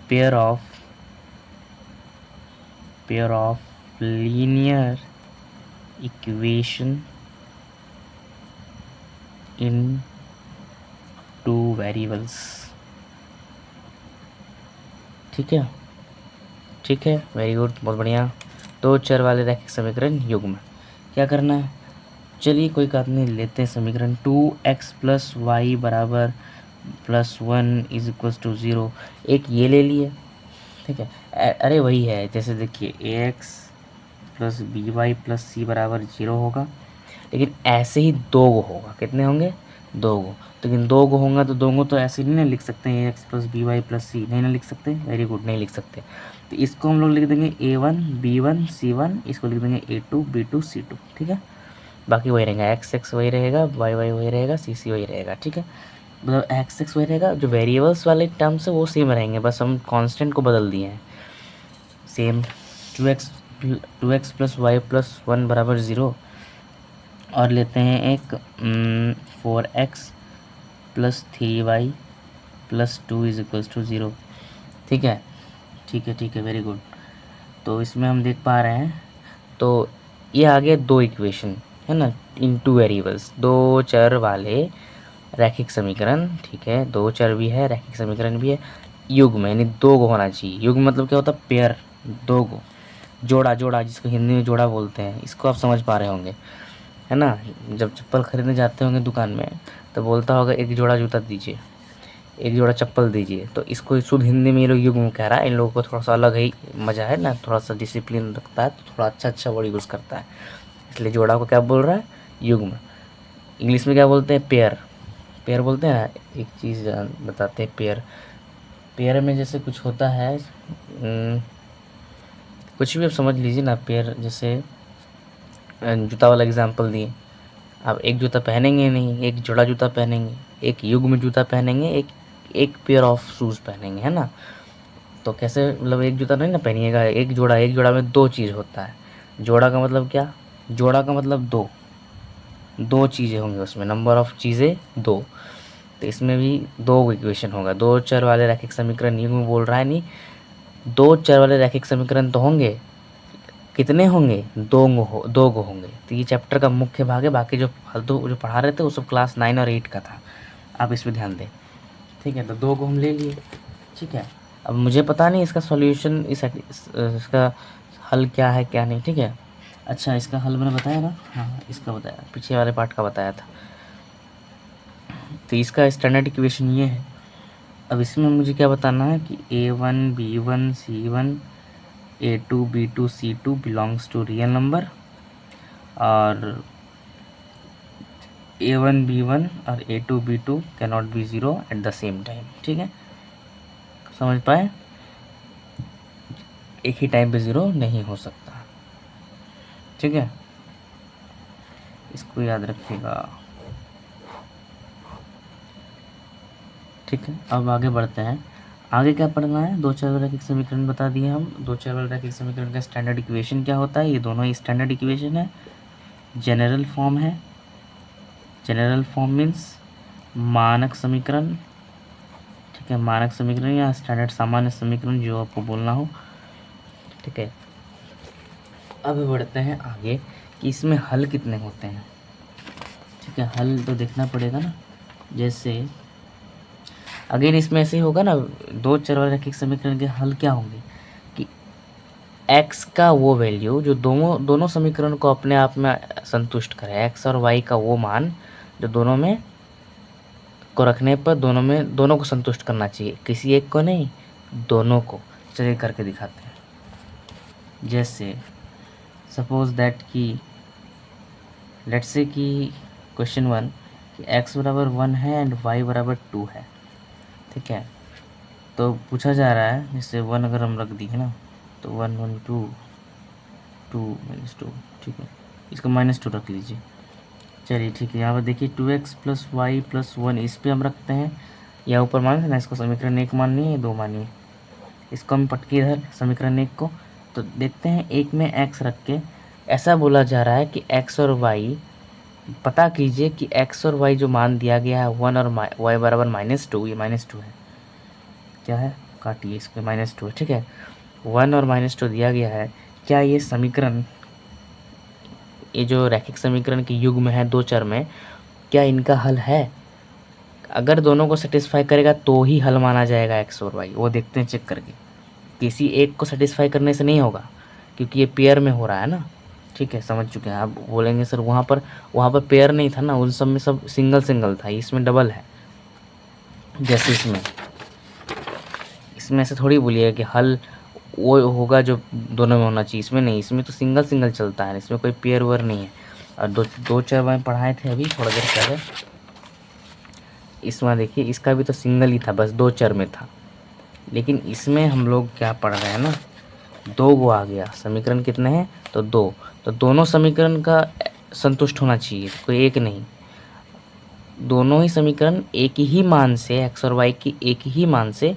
pair of linear equation in two variables. ठीक है, ठीक है, वेरी गुड, बहुत बढ़िया। दो चर वाले रैखिक समीकरण युग्म। क्या करना है, चलिए कोई बात नहीं, लेते हैं समीकरण। 2x + y = +1 = 0। एक ये ले लिए, ठीक है। अरे वही है, जैसे देखिए ax + by + c = 0 होगा, लेकिन ऐसे ही दो गो होगा। कितने होंगे, दो गो। लेकिन दो गो होगा तो दो गो तो ऐसे नहीं ना लिख सकते हैं, ax + by + c नहीं ना लिख सकते। वेरी गुड, नहीं लिख सकते। तो इसको हम लोग लिख देंगे a1 b1 c1, इसको लिख देंगे a2 b2 c2। ठीक है, बाकी वही रहेगा, एक्स एक्स वही रहेगा, वाई वाई वही रहेगा, सी सी वही रहेगा। ठीक है, मतलब एक्स एक्स वही रहेगा, जो वेरिएबल्स वाले टर्म्स है वो सेम रहेंगे, बस हम कांस्टेंट को बदल दिए हैं। सेम 2x + y + 1 = 0, और लेते हैं एक 4x + 3y + 2 = 0। ठीक है, ठीक है, ठीक है, वेरी गुड। तो इसमें हम देख पा रहे हैं, तो ये आ गया दो इक्वेशन, है ना, इन टू वेरिएबल्स, दो चर वाले रैखिक समीकरण। ठीक है, दो चर भी है, रैखिक समीकरण भी है, युग्म यानी दो गो होना चाहिए। युग्म मतलब क्या होता है, पेयर, दो गो, जोड़ा, जोड़ा जिसको हिंदी में जोड़ा बोलते हैं, इसको आप समझ पा रहे होंगे, है ना। जब चप्पल खरीदने जाते होंगे दुकान में तो बोलता होगा एक जोड़ा जूता दीजिए, एक जोड़ा चप्पल दीजिए। तो इसको शुद्ध हिंदी में ये लोग युग्म कह रहा है। इन लोगों को थोड़ा सा अलग ही मज़ा है ना, थोड़ा सा डिसिप्लिन रखता है, तो थोड़ा अच्छा वर्ड यूज़ करता है, इसलिए जोड़ा को क्या बोल रहा है, युग्म। इंग्लिश में क्या बोलते हैं, पेयर। पेयर बोलते हैं ना। एक चीज़ बताते हैं, पेयर। पेयर में जैसे कुछ होता है, कुछ भी आप समझ लीजिए ना। पेयर जैसे जूता वाला एग्जांपल दिए। आप एक जूता पहनेंगे नहीं, एक जोड़ा जूता पहनेंगे, एक युग्म जूता पहनेंगे, एक एक पेयर ऑफ शूज़ पहनेंगे, है ना। तो कैसे, मतलब एक जूता नहीं ना पहनिएगा, एक जोड़ा में दो चीज़ होता है। जोड़ा का मतलब क्या, जोड़ा का मतलब दो, दो चीज़ें होंगी उसमें, नंबर ऑफ चीज़ें दो। तो इसमें भी दो इक्वेशन होगा। दो चर वाले रैखिक समीकरण युग्म बोल रहा है, नहीं, दो चर वाले रैखिक समीकरण तो होंगे। कितने होंगे, दो गो होंगे। तो ये चैप्टर का मुख्य भाग है। बाकी जो फालतू जो पढ़ा रहे थे वो सब क्लास 9 और 8 का था। आप इस पे ध्यान दें, ठीक है। तो दो को हम ले लिए, ठीक है। अब मुझे पता नहीं इसका सॉल्यूशन, इसका हल क्या है क्या नहीं, ठीक है। अच्छा, इसका हल मैंने बताया ना, हाँ इसका बताया, पीछे वाले पार्ट का बताया था। तो इसका स्टैंडर्ड इक्वेशन ये है। अब इसमें मुझे क्या बताना है कि A1 B1 C1 A2 B2 C2 belongs to real number, और A1 B1 और A2 B2 can not be zero at the same time, ठीक है। समझ पाए, एक ही टाइम पे ज़ीरो नहीं हो सकता, ठीक है। इसको याद रखिएगा, ठीक है। अब आगे बढ़ते हैं। आगे क्या पढ़ना है, दो चर रैखिक समीकरण बता दिए हम। दो चर रैखिक समीकरण का स्टैंडर्ड इक्वेशन क्या होता है, ये दोनों ही स्टैंडर्ड इक्वेशन है, जनरल फॉर्म है। जनरल फॉर्म मीन्स मानक समीकरण, ठीक है। मानक समीकरण या स्टैंडर्ड सामान्य समीकरण, जो आपको बोलना हो, ठीक है। अब बढ़ते हैं आगे कि इसमें हल कितने होते हैं, ठीक है। हल तो देखना पड़ेगा ना। जैसे अगेन इसमें ऐसे ही होगा ना, दो चर वाले रैखिक समीकरण के हल क्या होंगे कि x का वो वैल्यू जो दोनों समीकरण को अपने आप में संतुष्ट करे, x और y का वो मान जो दोनों में को रखने पर दोनों को संतुष्ट करना चाहिए, किसी एक को नहीं, दोनों को। चलिए करके दिखाते हैं। जैसे सपोज दैट कि लेट्स से कि क्वेश्चन 1 कि x बराबर 1 है एंड y बराबर 2 है, ठीक है। तो पूछा जा रहा है, जैसे 1 अगर हम रख दिए ना, तो 1 1 2 2 -2, ठीक है। इसको -2 रख लीजिए। चलिए ठीक है, यहाँ पर देखिए 2x + y + 1 इस पर हम रखते हैं, या ऊपर मान ना, इसको समीकरण 1 मानिए या 2 मानिए। इसको हम पटके इधर समीकरण 1 को, तो देखते हैं एक में x रख के ऐसा बोला जा रहा है कि x और y पता कीजिए कि x और y जो मान दिया गया है 1 और y बराबर -2, ये -2 है, क्या है, काटिए इसके, -2 है, ठीक है। 1 और -2 दिया गया है। क्या ये समीकरण, ये जो रैखिक समीकरण के युग्म है दो चर में, क्या इनका हल है? अगर दोनों को सेटिस्फाई करेगा तो ही हल माना जाएगा एक्स और वाई, वो देखते हैं चेक करके। किसी एक को सेटिस्फाई करने से नहीं होगा, क्योंकि ये पेयर में हो रहा है ना, ठीक है। समझ चुके हैं आप, बोलेंगे सर वहाँ पर पेयर नहीं था ना, उन सब में सब सिंगल सिंगल था, इसमें डबल है। जैसे इसमें ऐसे थोड़ी बोलिएगा कि हल वो होगा जो दोनों में होना चाहिए, इसमें नहीं, इसमें तो सिंगल सिंगल चलता है, इसमें कोई पेयर वेयर नहीं है। और दो चार बार पढ़ाए थे अभी थोड़ा देर पहले, इसमें देखिए इसका भी तो सिंगल ही था, बस दो चर में था। लेकिन इसमें हम लोग क्या पढ़ रहे हैं ना, दो गो आ गया, समीकरण कितने हैं, तो दो। तो दोनों समीकरण का संतुष्ट होना चाहिए, कोई एक नहीं। दोनों ही समीकरण एक ही मान से, एक्स और वाई की एक ही मान से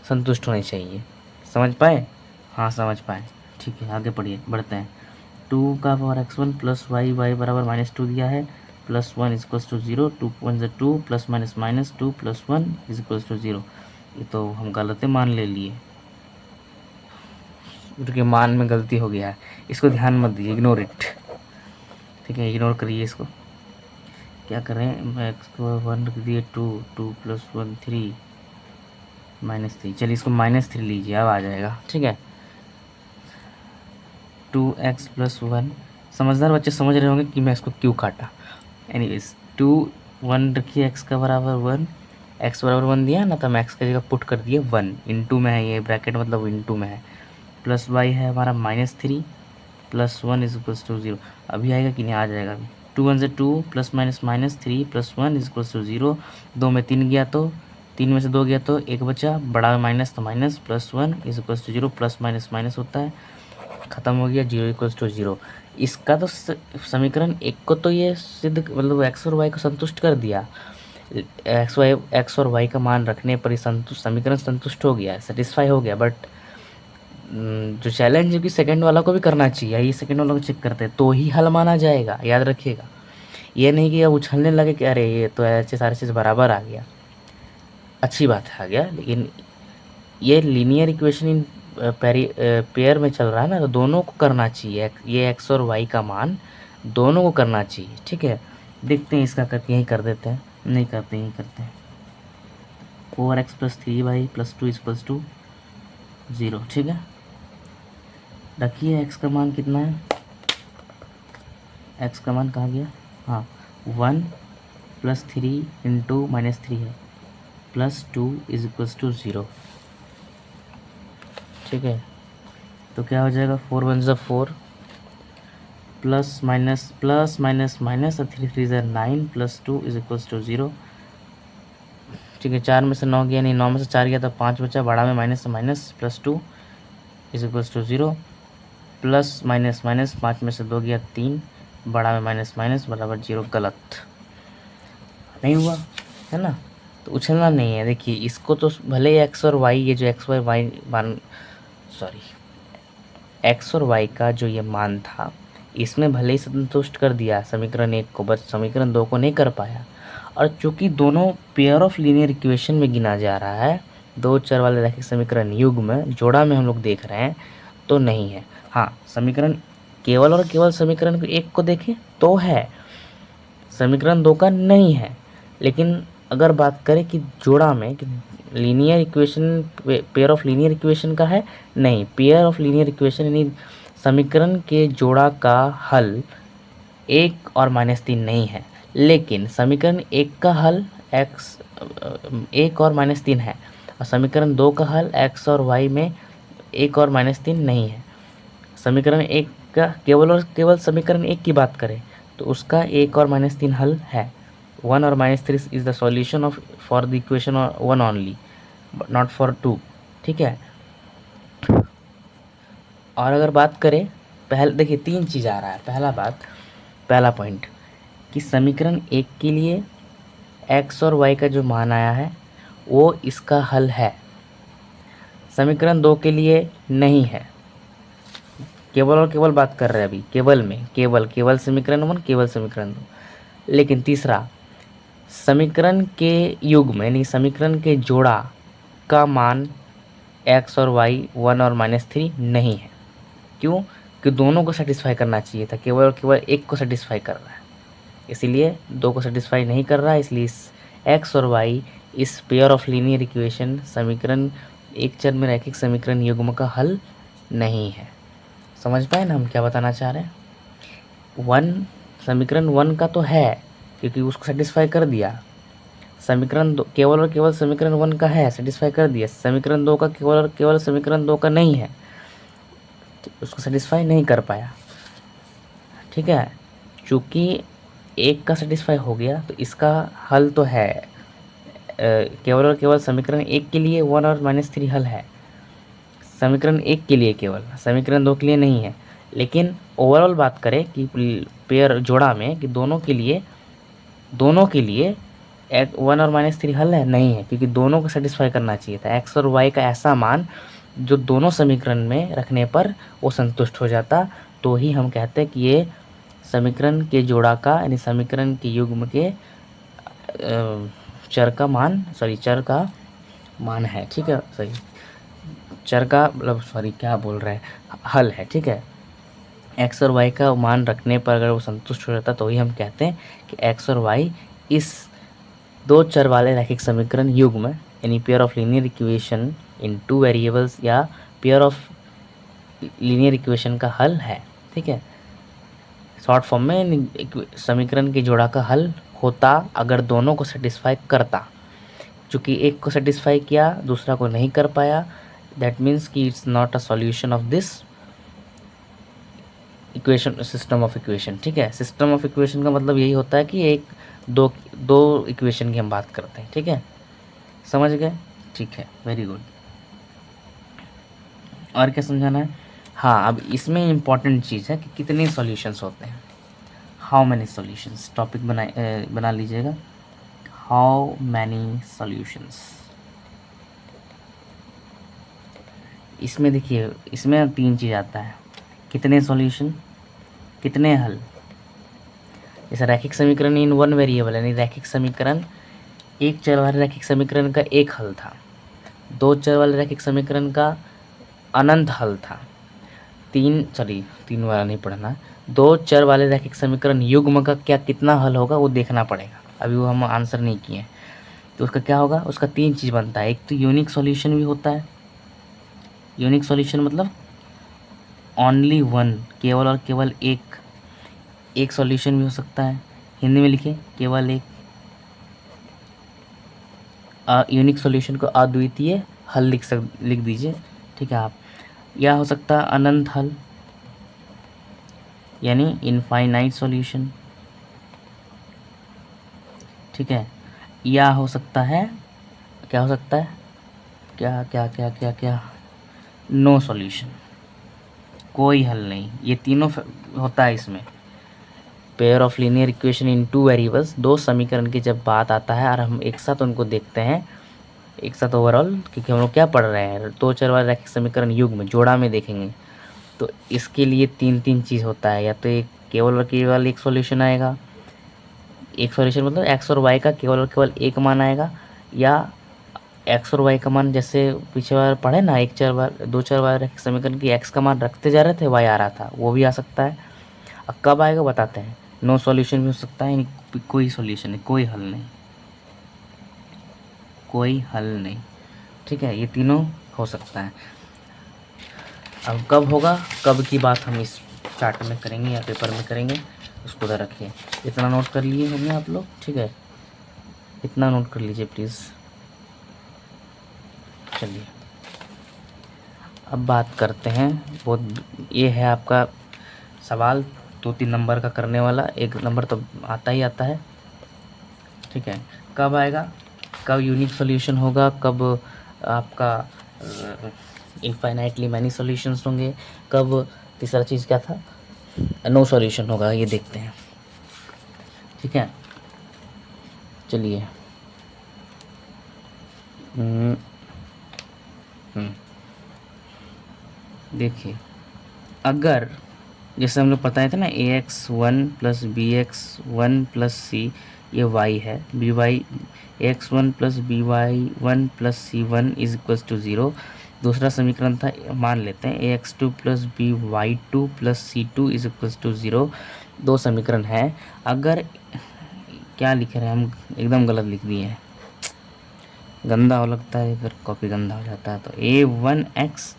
संतुष्ट होने चाहिए। समझ पाए, हाँ समझ पाए, ठीक है। आगे पढ़िए, बढ़ते हैं। 2 का पावर x1 + y बराबर -2 दिया है, +1 = 0, 2 1 2 +- -2 + 1 = 0। ये तो हम गलत मान ले लिए, क्योंकि मान में गलती हो गया है, इसको ध्यान मत दीजिए, इग्नोर इट, ठीक है। इग्नोर करिए इसको। क्या करें, मैं x को 1 रख दिए, 2 2 + 1 3 -3, चलिए इसको -3 लीजिए, अब आ जाएगा, ठीक है। 2x + 1, समझदार बच्चे समझ रहे होंगे कि मैं इसको क्यों काटा। एनीवेज 2 1 रखिए, x का बराबर 1 एक्स बराबर 1 दिया ना, तो हम एक्स की जगह पुट कर दिए 1, इंटू में है ये ब्रैकेट मतलब इंटू में है, प्लस वाई है हमारा -3 प्लस 1 इज इक्वल्स टू 0। अभी आएगा कि नहीं, आ जाएगा अभी। 2 1 से 2 plus minus -3 plus 1 is equals to 0। 2 में 3 गया तो 3 में से 2 गया तो 1 बचा, बड़ा में माइनस तो minus, plus 1 is equals to 0, plus minus minus होता है, ख़त्म हो गया, 0 इक्वल्स टू 0। इसका तो समीकरण एक को तो ये सिद्ध मतलब एक्स और वाई को संतुष्ट कर दिया, एक्स और वाई का मान रखने पर ही समीकरण संतुष्ट हो गया, सेटिस्फाई हो गया। बट जो चैलेंज है कि सेकंड वाला को भी करना चाहिए, ये सेकंड वाला को चेक करते हैं तो ही हल माना जाएगा, याद रखिएगा। ये नहीं कि अब उछलने लगे कि अरे ये तो ऐसे सारी चीज़ बराबर आ गया, अच्छी बात है आ गया, लेकिन ये लीनियर इक्वेशन इन पेयर में चल रहा है ना, तो दोनों को करना चाहिए, ये एक्स और वाई का मान दोनों को करना चाहिए, ठीक है। देखते हैं इसका करके यहीं कर देते हैं, नहीं करते यहीं करते हैं। 4x plus 3y plus 2 equals to 0, ठीक है। रखिए एक्स का मान कितना है, एक्स का मान कहाँ गया, हाँ 1 प्लस 3 इंटू -3 है, प्लस 2 इज इक्वल्स टू 0, ठीक है। तो क्या हो जाएगा, 4 1 ज़ा 4 प्लस माइनस माइनस 3 3 ज़ा 9 प्लस 2 इज इक्वल्स टू 0, ठीक है। 4 में से 9 गया नहीं, 9 में से 4 गया तो 5 बचा, बड़ा में minus minus, plus 2 is equals to 0, plus minus minus, 5 में से 2 गया 3, बड़ा में माइनस माइनस बराबर 0, गलत नहीं हुआ है ना। तो उछलना नहीं है, देखिए इसको तो भले ही एक्स और वाई, ये जो एक्स वाई वाई मान सॉरी एक्स और वाई का जो ये मान था, इसमें भले ही संतुष्ट कर दिया समीकरण 1 को, बस समीकरण 2 को नहीं कर पाया। और चूंकि दोनों पेयर ऑफ लीनियर इक्वेशन में गिना जा रहा है, दो चर वाले रैखिक समीकरण युग्म में जोड़ा में हम लोग देख रहे हैं, तो नहीं है। हाँ, समीकरण केवल और केवल समीकरण 1 को देखें तो है, समीकरण 2 का नहीं है। लेकिन अगर बात करें कि जोड़ा में कि linear equation pair of linear equation का है, नहीं, पेयर ऑफ लीनियर इक्वेशन यानी समीकरण के जोड़ा का हल 1 और -3 नहीं है। लेकिन समीकरण 1 का हल x 1 और -3 है, और समीकरण 2 का हल x और y में 1 और -3 नहीं है। समीकरण 1 का केवल और केवल समीकरण 1 की बात करें तो उसका 1 और -3 हल है, 1 और -3 is the solution of for the equation 1 only, not for 2, ठीक है। और अगर बात करें, पहले देखिए 3 चीज़ आ रहा है। पहला पॉइंट कि समीकरण 1 के लिए x और y का जो मान आया है वो इसका हल है, समीकरण 2 के लिए नहीं है। केवल और केवल बात कर रहे हैं अभी, केवल में केवल समीकरण 1, केवल समीकरण 2। लेकिन तीसरा, समीकरण के युग्म यानी समीकरण के जोड़ा का मान x और y 1 और -3 नहीं है। क्यों? कि दोनों को सेटिस्फाई करना चाहिए था, केवल और केवल एक को सेटिस्फाई कर रहा है, इसीलिए 2 को सेटिस्फाई नहीं कर रहा है। इसलिए इस x और y इस पेयर ऑफ लीनियर इक्वेशन समीकरण एक चर में रैखिक समीकरण युग्म का हल नहीं है। समझ पाए ना हम क्या बताना चाह रहे हैं। 1 समीकरण 1 का तो है क्योंकि उसको सेटिस्फाई कर दिया, समीकरण 2 केवल और केवल समीकरण 1 का है, सेटिस्फाई कर दिया। समीकरण 2 का केवल और केवल समीकरण 2 का नहीं है, तो उसको सेटिस्फाई नहीं कर पाया, ठीक है। चूँकि एक का सेटिस्फाई हो गया तो इसका हल तो है, केवल और केवल समीकरण 1 के लिए 1 और -3 हल है, समीकरण 1 के लिए केवल, समीकरण 2 के लिए नहीं है। लेकिन ओवरऑल बात करें कि पेयर जोड़ा में कि दोनों के लिए 1 और -3 हल है, नहीं है, क्योंकि दोनों को सेटिस्फाई करना चाहिए था। एक्स और वाई का ऐसा मान जो दोनों समीकरण में रखने पर वो संतुष्ट हो जाता, तो ही हम कहते हैं कि ये समीकरण के जोड़ा का यानी समीकरण के युग्म के चर का मान है, ठीक है। सही, चर का मतलब क्या बोल रहे हैं, हल है, ठीक है। एक्स और वाई का मान रखने पर अगर वो संतुष्ट हो जाता तो ही हम कहते हैं कि एक्स और वाई इस दो चर वाले रैखिक समीकरण युग्म यानी pair of linear equation in 2 variables या पेयर ऑफ लीनियर इक्वेशन का हल है, ठीक है। शॉर्ट फॉर्म में समीकरण के जोड़ा का हल होता अगर दोनों को सेटिस्फाई करता। चूँकि एक को सेटिस्फाई किया दूसरा को नहीं कर पाया, दैट मीन्स कि it's not a solution of this equation, system of equation. ठीक है, सिस्टम ऑफ इक्वेशन का मतलब यही होता है कि एक दो दो इक्वेशन की हम बात करते हैं। ठीक है, समझ गए? ठीक है, वेरी गुड। और क्या समझाना है? हाँ, अब इसमें इम्पॉर्टेंट चीज़ है कि कितने सॉल्यूशंस होते हैं। हाउ मैनी सॉल्यूशंस, टॉपिक बना लीजिएगा, हाउ मैनी सॉल्यूशंस। इसमें देखिए, इसमें 3 चीज़ आता है, कितने सॉल्यूशन, कितने हल। जैसे रैखिक समीकरण इन वन वेरिएबल, यानी रैखिक समीकरण, एक चर वाले रैखिक समीकरण का एक हल था, दो चर वाले रैखिक समीकरण का अनंत हल था, तीन वाला नहीं पढ़ना, दो चर वाले रैखिक समीकरण युग्म का क्या कितना हल होगा वो देखना पड़ेगा, अभी वो हम आंसर नहीं किए। तो उसका क्या होगा, उसका 3 चीज़ बनता है, एक तो यूनिक सॉल्यूशन भी होता है। यूनिक सॉल्यूशन मतलब ओनली वन, केवल और केवल एक सॉल्यूशन भी हो सकता है। हिंदी में लिखे केवल एक, यूनिक सॉल्यूशन को अद्वितीय हल लिख दीजिए। ठीक है आप, या हो सकता है अनंत हल, यानी इनफाइनाइट सॉल्यूशन। ठीक है, या हो सकता है, क्या हो सकता है, क्या क्या क्या क्या क्या, नो सॉल्यूशन, कोई हल नहीं। ये तीनों होता है इसमें। Pair of linear equation in two variables, दो समीकरण की जब बात आता है और हम एक साथ उनको देखते हैं, एक साथ ओवरऑल, क्योंकि हम लोग क्या पढ़ रहे हैं, दो चर वाले रैखिक समीकरण युग्म जोड़ा में देखेंगे, तो इसके लिए तीन चीज़ होता है। या तो एक केवल और केवल एक सॉल्यूशन आएगा, एक सॉल्यूशन मतलब एक्स और वाई का केवल और केवल एक मान आएगा, या एक्स और वाई का मान, जैसे पीछे बार पढ़े ना, एक चर बार दो चर वाले रैखिक समीकरण की एक्स का मान रखते जा रहे थे, वाई आ रहा था, वो भी आ सकता है। अब कब आएगा बताते हैं। नो सॉल्यूशन भी हो सकता है, यानी कोई सॉल्यूशन नहीं, कोई हल नहीं, कोई हल नहीं। ठीक है, ये तीनों हो सकता है। अब कब होगा, कब की बात हम इस चार्ट में करेंगे या पेपर में करेंगे, उसको उधर रखिए। इतना नोट कर लिए होंगे आप लोग, ठीक है, इतना नोट कर लीजिए प्लीज़। चलिए अब बात करते हैं, बहुत ये है आपका सवाल 2-3 नंबर का करने वाला, 1 नंबर तो आता ही आता है। ठीक है, कब आएगा, कब यूनिक सॉल्यूशन होगा, कब आपका इनफाइनाइटली मैनी सॉल्यूशंस होंगे, कब तीसरा चीज़ क्या था, नो सॉल्यूशन होगा, ये देखते हैं। ठीक है, चलिए देखिए, अगर जैसे हम लोग बताए थे ना, ax1 प्लस bx1 प्लस सी, ये y है, by ax1 plus by1 plus c1 is equals to 0। दूसरा समीकरण था, मान लेते हैं ax2 plus by2 plus c2 is equals to 0। दो समीकरण है। अगर क्या लिख रहे हैं हम, एकदम गलत लिख दिए हैं, गंदा हो लगता है, फिर कॉपी गंदा हो जाता है। तो a1x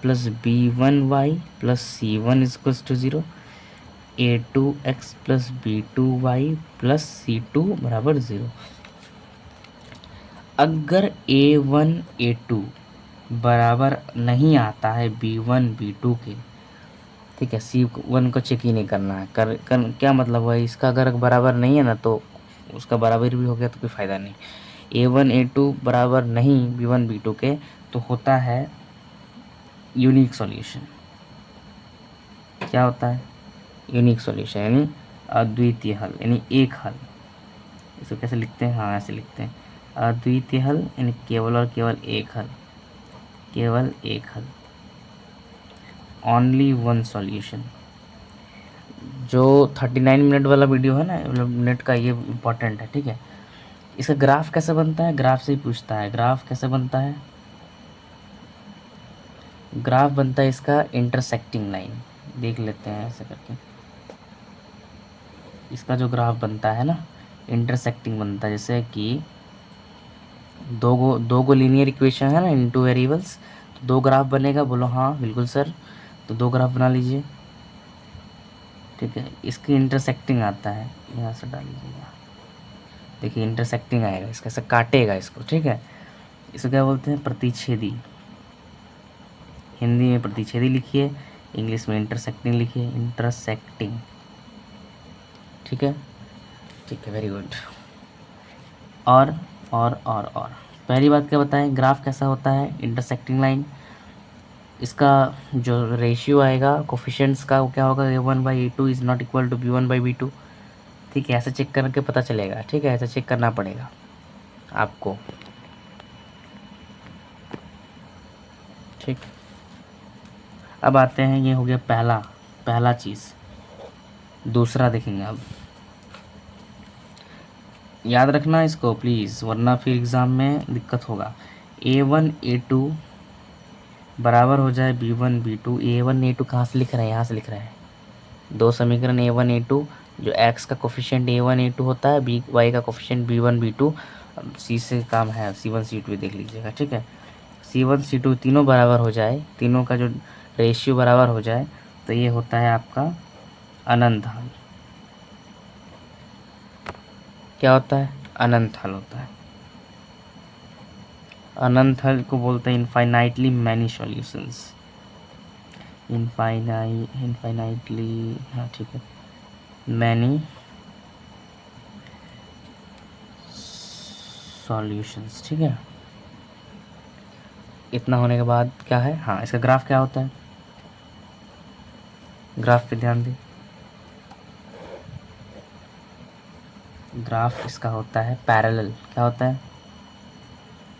plus b1y plus c1 is equals to 0, a2x plus b2y plus c2 बराबर 0। अगर a1 a2 बराबर नहीं आता है b1 b2 के, ठीक है, c1 को चेक ही नहीं करना है, क्या मतलब है इसका, अगर बराबर नहीं है ना तो उसका बराबर भी हो गया तो कोई फ़ायदा नहीं। a1 a2 बराबर नहीं b1 b2 के, तो होता है यूनिक सॉल्यूशन। क्या होता है, यूनिक सॉल्यूशन, यानी अद्वितीय हल, यानी एक हल। इसको कैसे लिखते हैं, हाँ ऐसे लिखते हैं, अद्वितीय हल यानी केवल और केवल एक हल, केवल एक हल, ओनली वन सॉल्यूशन। जो 39 मिनट वाला वीडियो है ना, मतलब मिनट का, ये इम्पोर्टेंट है। ठीक है, इसका ग्राफ कैसे बनता है, ग्राफ से ही पूछता है, ग्राफ कैसे बनता है, ग्राफ बनता है इसका इंटरसेक्टिंग लाइन, देख लेते हैं ऐसे करके। इसका जो ग्राफ बनता है ना, इंटरसेक्टिंग बनता है, जैसे कि दो गो लीनियर इक्वेशन है ना इन टू वेरिएबल्स, तो दो ग्राफ बनेगा, बोलो हाँ बिल्कुल सर, तो दो ग्राफ बना लीजिए। ठीक है, इसकी इंटरसेक्टिंग आता है, यहाँ से डाल लीजिएगा, देखिए इंटरसेक्टिंग आएगा इसका, ऐसा काटेगा इसको, ठीक है। इसको क्या बोलते हैं, प्रतिच्छेदी। हिंदी में प्रतिच्छेदी लिखिए, इंग्लिश में इंटरसेक्टिंग लिखिए, इंटरसेक्टिंग, ठीक है। ठीक है, वेरी गुड। और पहली बात क्या बताएं, ग्राफ कैसा होता है, इंटरसेक्टिंग लाइन। इसका जो रेशियो आएगा कोफिशिएंट्स का, वो क्या होगा, a1/a2 is not equal to b1/b2। ठीक है, ऐसे चेक करके पता चलेगा, ठीक है, ऐसे चेक करना पड़ेगा आपको, ठीक। अब आते हैं, ये हो गया पहला चीज़। दूसरा देखेंगे अब, याद रखना इसको प्लीज़, वरना फिर एग्ज़ाम में दिक्कत होगा। a1 a2 बराबर हो जाए b1 b2। a1 a2 कहाँ से लिख रहे हैं, यहाँ से लिख रहे हैं। दो समीकरण a1 a2, जो x का कोफिशिएंट a1 a2 होता है, b y का कोफिशिएंट b1 b2। अब c से काम है, c1 c2 भी देख लीजिएगा, ठीक है। c1 c2 तीनों बराबर हो जाए, तीनों का जो रेशियो बराबर हो जाए, तो ये होता है आपका अनंत हल। क्या होता है, अनंत हल होता है। अनंत हल को बोलते हैं इनफाइनाइटली मैनी सॉल्यूशंस। इनफाइनाइटली, हाँ ठीक है, मैनी सॉल्यूशंस, ठीक है। इतना होने के बाद क्या है, हाँ, इसका ग्राफ क्या होता है, ग्राफ पे ध्यान दें। ग्राफ इसका होता है पैरेलल। क्या होता है,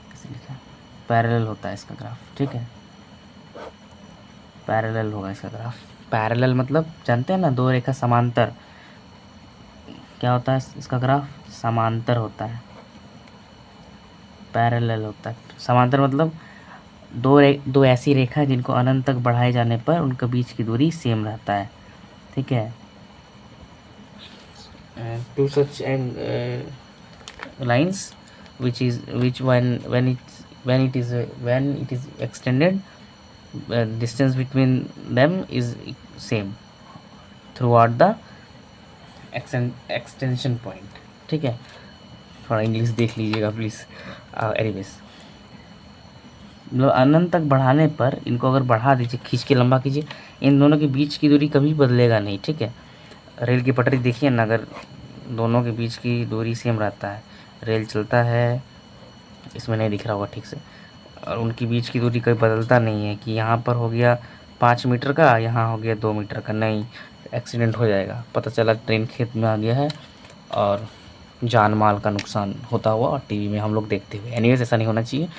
कैसे लिखा है, पैरेलल होता है इसका ग्राफ, ठीक है। पैरेलल होगा इसका ग्राफ। पैरेलल मतलब जानते हैं ना, दो रेखा समांतर। क्या होता है इसका ग्राफ, समांतर होता है। पैरेलल होता है, समांतर मतलब दो ऐसी रेखा जिनको अनंत तक बढ़ाए जाने पर उनके बीच की दूरी सेम रहता है, ठीक है। Two such lines which when it is extended, distance between them is same throughout the extension point, ठीक है। थोड़ा इंग्लिश देख लीजिएगा प्लीज़। एनीवेज, मतलब अनंत तक बढ़ाने पर इनको अगर बढ़ा दीजिए, खींच के लंबा कीजिए, इन दोनों के बीच की दूरी कभी बदलेगा नहीं, ठीक है। रेल की पटरी देखिए ना, अगर दोनों के बीच की दूरी सेम रहता है, रेल चलता है, इसमें नहीं दिख रहा होगा ठीक से, और उनकी बीच की दूरी कोई बदलता नहीं है कि यहाँ पर हो गया 5 मीटर का, यहाँ हो गया 2 मीटर का, नहीं, एक्सीडेंट हो जाएगा, पता चला ट्रेन खेत में आ गया है और जान माल का नुकसान होता हुआ और टीवी में हम लोग देखते हुए। एनीवेज, ऐसा नहीं होना चाहिए,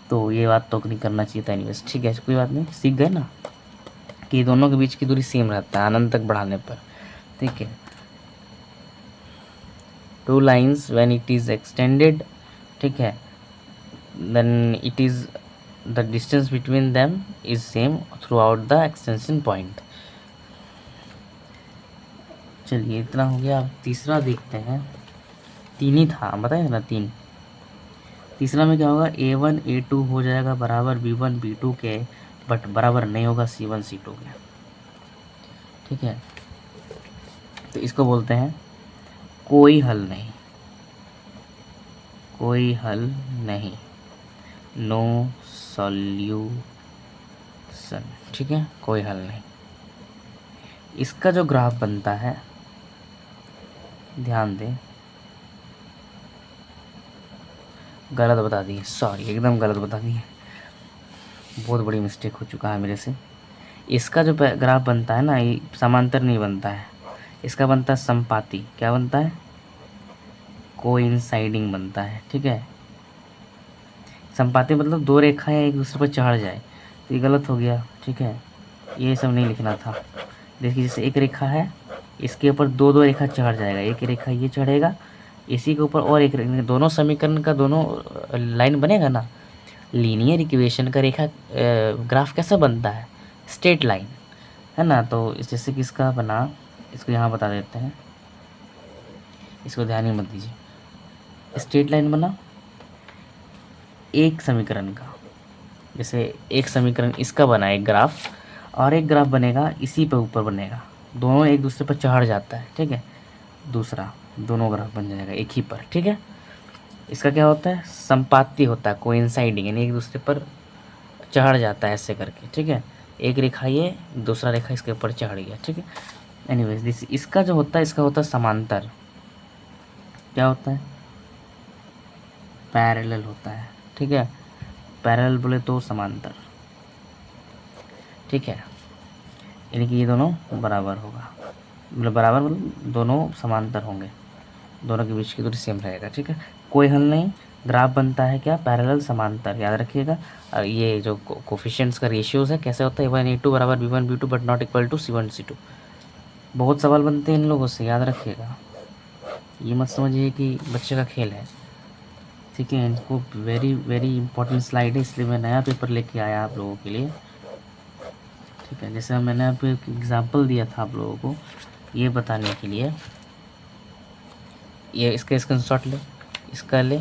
तो ये बात तो नहीं करना चाहिए था। एनीवेज ठीक है, कोई बात नहीं, सीख गए ना कि दोनों के बीच की दूरी सेम रहता है अनंत तक बढ़ाने पर, ठीक है। Two lines when it is extended, ठीक है, then it is the distance between them is same throughout the extension point. चलिए, इतना हो गया। अब तीसरा देखते हैं। तीन ही था, बताए ना, तीन। तीसरा में क्या होगा, a1 a2 हो जाएगा बराबर b1 b2 के, बट बराबर नहीं होगा c1 c2 के, ठीक है। तो इसको बोलते हैं कोई हल नहीं, कोई हल नहीं, नो सॉल्यूशन, ठीक है, कोई हल नहीं। इसका जो ग्राफ बनता है, ध्यान दें, गलत बता दिए, सॉरी, एकदम गलत बता दिए, बहुत बड़ी मिस्टेक हो चुका है मेरे से। इसका जो ग्राफ बनता है ना, ये समांतर नहीं बनता है, इसका बनता है संपाती। क्या बनता है, कोइंसाइडिंग बनता है, ठीक है। संपाती मतलब दो रेखाएं एक दूसरे पर चढ़ जाए, तो ये गलत हो गया, ठीक है, ये सब नहीं लिखना था। देखिए, जैसे एक रेखा है, इसके ऊपर दो दो रेखा चढ़ जाएगा, एक रेखा ये चढ़ेगा, इसी के ऊपर और एक, दोनों समीकरण का दोनों लाइन बनेगा ना। लीनियर इक्वेशन का रेखा ग्राफ कैसा बनता है, स्ट्रेट लाइन, है ना। तो जैसे कि इसका बना, इसको यहाँ बता देते हैं, इसको ध्यान ही मत दीजिए। स्ट्रेट लाइन बना एक समीकरण का, जैसे एक समीकरण इसका बना एक ग्राफ, और एक ग्राफ बनेगा इसी पे ऊपर बनेगा, दोनों एक दूसरे पर चढ़ जाता है, ठीक है। दूसरा दोनों ग्राफ बन जाएगा एक ही पर, ठीक है। इसका क्या होता है, संपाती होता है, कोइंसाइडिंग, यानी एक दूसरे पर चढ़ जाता है ऐसे करके, ठीक है। एक रेखा ये, दूसरा रेखा इसके ऊपर चढ़ गया, ठीक है। एनीवेज दिस, इसका जो होता है इसका होता है समांतर। क्या होता है, पैरेलल होता है, ठीक है। पैरेलल बोले तो समांतर, ठीक है। यानी कि ये दोनों बराबर होगा, मतलब बराबर मतलब दोनों समांतर होंगे, दोनों के बीच की दूरी सेम रहेगा, ठीक है। कोई हल नहीं, ग्राफ बनता है क्या, पैरेलल समांतर, याद रखिएगा। और ये जो कोफिशिएंट्स का रेशियोज है कैसे होता है, A1 A2 बराबर B1 B2 but not equal to C1 C2। बहुत सवाल बनते हैं इन लोगों से, याद रखिएगा। ये मत समझिए कि बच्चे का खेल है, ठीक है। इनको वेरी वेरी इंपॉर्टेंट स्लाइड है, इसलिए मैं नया पेपर लेके आया आप लोगों के लिए, ठीक है। जैसे मैंने आप एक एग्जाम्पल दिया था आप लोगों को ये बताने के लिए, ये इसका स्क्रीनशॉट ले, इसका ले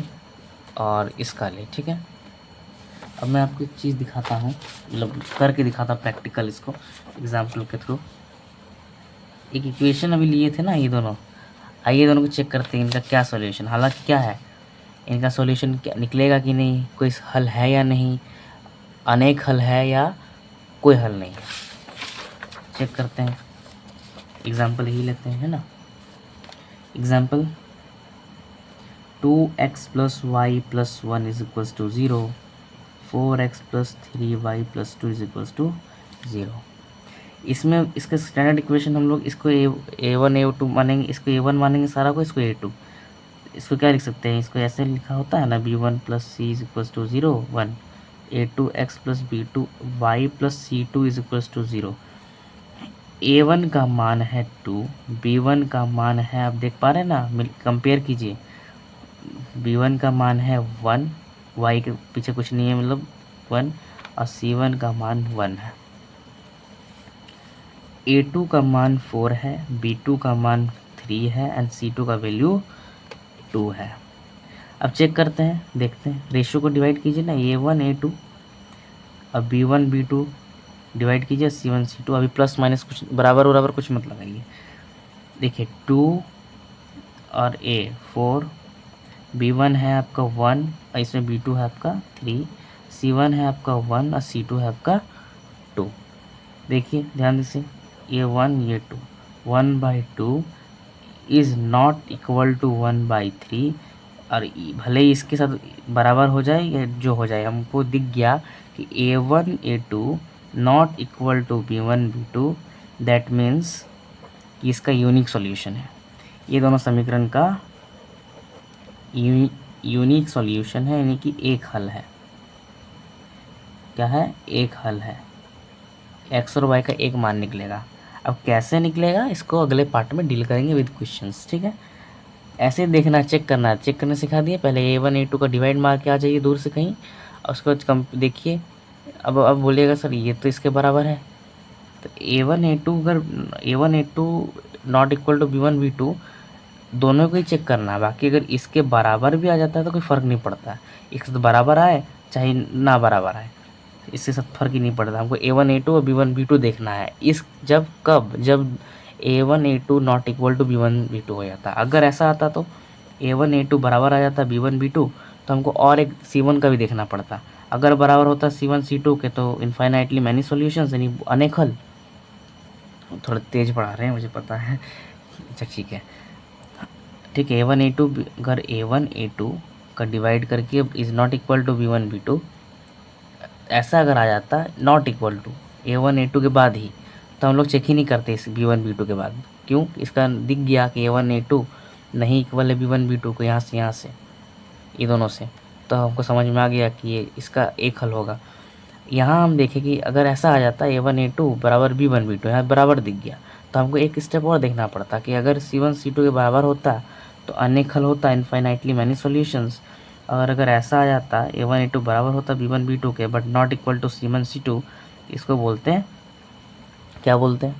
और इसका ले, ठीक है। अब मैं आपको एक चीज़ दिखाता हूँ, मतलब करके दिखाता हूँ प्रैक्टिकल, इसको एग्जाम्पल के थ्रू। एक इक्वेशन अभी लिए थे ना ये दोनों, आइए दोनों को चेक करते हैं इनका क्या सॉल्यूशन, हालांकि क्या है इनका सॉल्यूशन, क्या निकलेगा कि नहीं, कोई हल है या नहीं, अनेक हल है या कोई हल नहीं है, चेक करते हैं। एग्जाम्पल ही लेते हैं, है ना। Example 2x plus y plus 1 is equals to 0, 4x plus 3y plus 2 is equals to 0। इसमें इसका स्टैंडर्ड इक्वेशन हम लोग इसको A1 A2 मानेंगे, इसको A1 मानेंगे सारा को, इसको A2। इसको क्या लिख सकते हैं, इसको ऐसे लिखा होता है ना, B1 plus C is equals to 0 1, A2x plus B2 y plus C2 is equals to 0। A1 का मान है 2, B1 का मान है, आप देख पा रहे हैं ना, कंपेयर कीजिए। B1 का मान है 1, y के पीछे कुछ नहीं है मतलब 1, और C1 का मान 1 है। A2 का मान 4 है, B2 का मान 3 है एंड C2 का वैल्यू 2 है। अब चेक करते हैं, देखते हैं, रेशियो को डिवाइड कीजिए ना, A1 A2 अब B1 B2 डिवाइड कीजिए C1 C2। अभी प्लस माइनस कुछ बराबर बराबर कुछ मत लगाइए। देखिए 2 और A 4, B1 है आपका 1 और इसमें B2 है आपका 3, C1 है आपका 1 और C2 है आपका 2। देखिए ध्यान दीजिए, ये 1 ये 2, 1/2 इज़ नॉट इक्वल टू 1/3। और भले ही इसके साथ बराबर हो जाए या जो हो जाए, हमको दिख गया कि A1 A2 not equal to B1 B2, that means कि इसका यूनिक सॉल्यूशन है। ये दोनों समीकरण का यूनिक सॉल्यूशन है, यानी कि एक हल है। क्या है, एक हल है, एक्स और वाई का एक मान निकलेगा। अब कैसे निकलेगा इसको अगले पार्ट में डील करेंगे विद क्वेश्चंस, ठीक है। ऐसे देखना, चेक करना, चेक करना सिखा दिए। पहले A1 A2 का डिवाइड मार के आ जाइए दूर से कहीं, और उसके बाद कम देखिए। अब बोलिएगा सर ये तो इसके बराबर है, तो A1 A2 अगर A1 A2 not equal to B1 B2 दोनों को ही चेक करना है। बाकी अगर इसके बराबर भी आ जाता है तो कोई फ़र्क नहीं पड़ता है, एक साथ बराबर आए चाहे ना बराबर आए, इससे सब फर्क ही नहीं पड़ता। हमको A1 A2 और B1 B2 देखना है। इस जब कब, जब A1 A2 not equal to B1 B2 हो जाता। अगर ऐसा आता तो A1 A2 बराबर आ जाता B1 B2, तो हमको और एक C1 का भी देखना पड़ता। अगर बराबर होता C1 C2 के तो इनफाइनाइटली मैनी सॉल्यूशंस, यानी अनेक हल। थोड़ा तेज पढ़ा रहे हैं मुझे पता है, अच्छा ठीक है, ठीक है। A1 A2 अगर A1 A2 का डिवाइड करके is not equal to B1 B2 ऐसा अगर आ जाता not equal to A1 A2 के बाद ही, तो हम लोग चेक ही नहीं करते इस B1 B2 के बाद। क्यों, इसका दिख गया कि A1 A2 नहीं इक्वल है B1 B2 को, यहाँ से ये दोनों से, तो हमको समझ में आ गया कि ये इसका एक हल होगा। यहाँ हम देखें कि अगर ऐसा आ जाता A1 A2 बराबर B1 B2, यहाँ बराबर दिख गया, तो हमको एक स्टेप और देखना पड़ता कि अगर C1 C2 के बराबर होता तो अनेक हल होता, इनफाइनाइटली मैनी सॉल्यूशंस। और अगर ऐसा आ जाता A1 A2 बराबर होता B1 B2 के but not equal to C1 C2, इसको बोलते हैं, क्या बोलते हैं,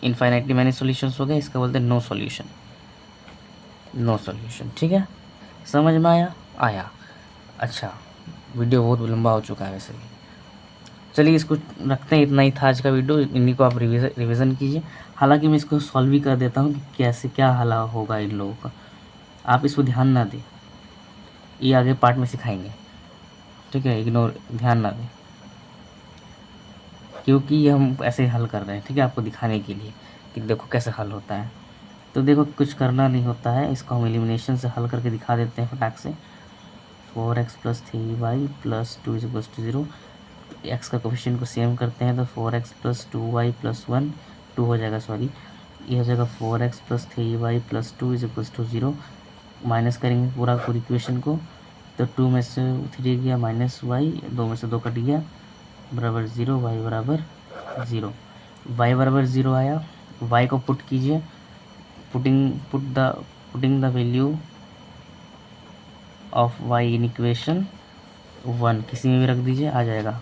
इनफाइनाइटली मैनी सॉल्यूशंस हो गए, इसका बोलते हैं नो सॉल्यूशन, नो सॉल्यूशन, ठीक है। समझ में आया। अच्छा, वीडियो बहुत लंबा हो चुका है वैसे भी, चलिए इसको रखते हैं, इतना ही था आज का वीडियो। इन्हीं को आप रिवीजन कीजिए। हालांकि मैं इसको सॉल्व भी कर देता हूँ कि कैसे क्या हल होगा इन लोगों का। आप इस पर ध्यान ना दें, ये आगे पार्ट में सिखाएंगे, ठीक है। इग्नोर, ध्यान ना दें, क्योंकि ये हम ऐसे हल कर रहे हैं, ठीक है, आपको दिखाने के लिए कि देखो कैसे हल होता है। तो देखो कुछ करना नहीं होता है, इसको हम एलिमिनेशन से हल करके दिखा देते हैं फटाक से। 4x + 3y + 2 = 0। एक्स का कोफिशिएंट को सेम करते हैं तो 4x + 2y + 1 2 हो जाएगा, सॉरी, ये हो जाएगा 4x + 3y + 2 = 0। माइनस करेंगे पूरी इक्वेशन को, तो 2 में से 3 गया -y, 2 में से 2 कट गया, बराबर 0, y बराबर 0। y बराबर 0 आया, y को पुट कीजिए, putting the value of y in equation 1 किसी में भी रख दीजिए, आ जाएगा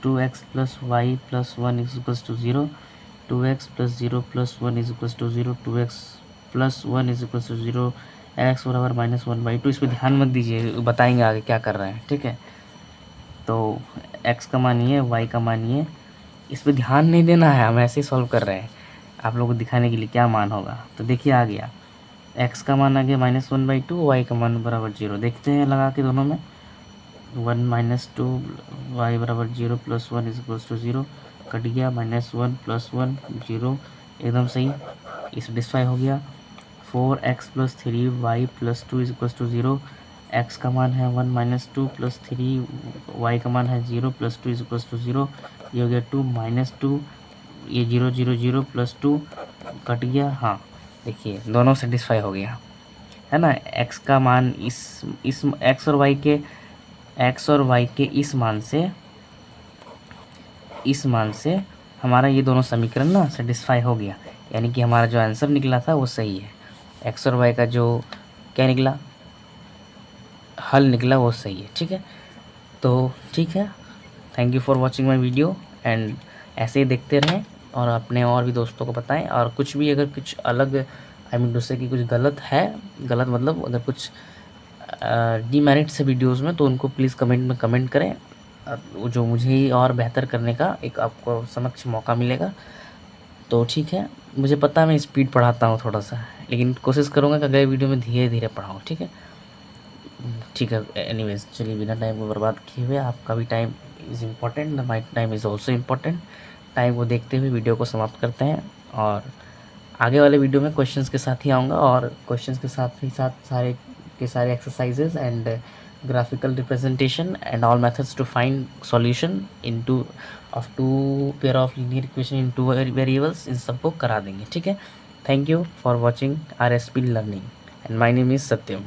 2x + y + 1 = 0, 2x + 0 + 1 = 0, 2x + 1 = 0, x बराबर -1/2। इस पर ध्यान मत दीजिए, बताएंगे आगे क्या कर रहे हैं, ठीक है। तो x का मानिए, y का मानिए, इस पर ध्यान नहीं देना है, हम ऐसे ही सॉल्व कर रहे हैं आप लोगों को दिखाने के लिए क्या मान होगा। तो देखिए आ गया, x का मान आ गया -1/2, y का मान बराबर 0। देखते हैं लगा के दोनों में, 1 - 2 y बराबर 0 + 1 = 0, कट गया, -1 + 1 0, एकदम सही, ये सेटिस्फाई हो गया। 4x + 3y + 2 = 0, x का मान है 1 - 2 + 3, y का मान है 0 + 2 = 0, ये हो गया 2 - 2, ये 0 0 0 + 2 कट गया। हाँ देखिए दोनों सेटिस्फाई हो गया है ना। x का मान इस x और y के इस मान से हमारा ये दोनों समीकरण ना सेटिस्फाई हो गया, यानी कि हमारा जो आंसर निकला था वो सही है। x और y का जो क्या निकला, हल निकला, वो सही है, ठीक है। तो ठीक है, thank you for watching my video, and ऐसे ही देखते रहें और अपने और भी दोस्तों को बताएं। और कुछ भी अगर कुछ अलग आई मीन दूसरे की कुछ गलत है, गलत मतलब अगर कुछ डीमेरिट्स है वीडियोस में, तो उनको प्लीज़ कमेंट में कमेंट करें, जो मुझे ही और बेहतर करने का एक आपको समक्ष मौका मिलेगा। तो ठीक है, मुझे पता है मैं स्पीड पढ़ाता हूँ थोड़ा सा, लेकिन कोशिश करूँगा कि अगले वीडियो में धीरे धीरे पढ़ाऊँ, ठीक है। ठीक है, एनीवेज चलिए बिना टाइम को बर्बाद किए हुए, आपका भी time is important, my time is also important, time को देखते हुए वीडियो को समाप्त करते हैं। और आगे वाले वीडियो में क्वेश्चंस के साथ ही आऊँगा, और क्वेश्चंस के साथ ही साथ सारे के सारे exercises and graphical representation and all methods to find solution in two pair of linear equation in 2 variables, इन सबको करा देंगे, ठीक है। Thank you for watching RSP learning and my name is Satyam.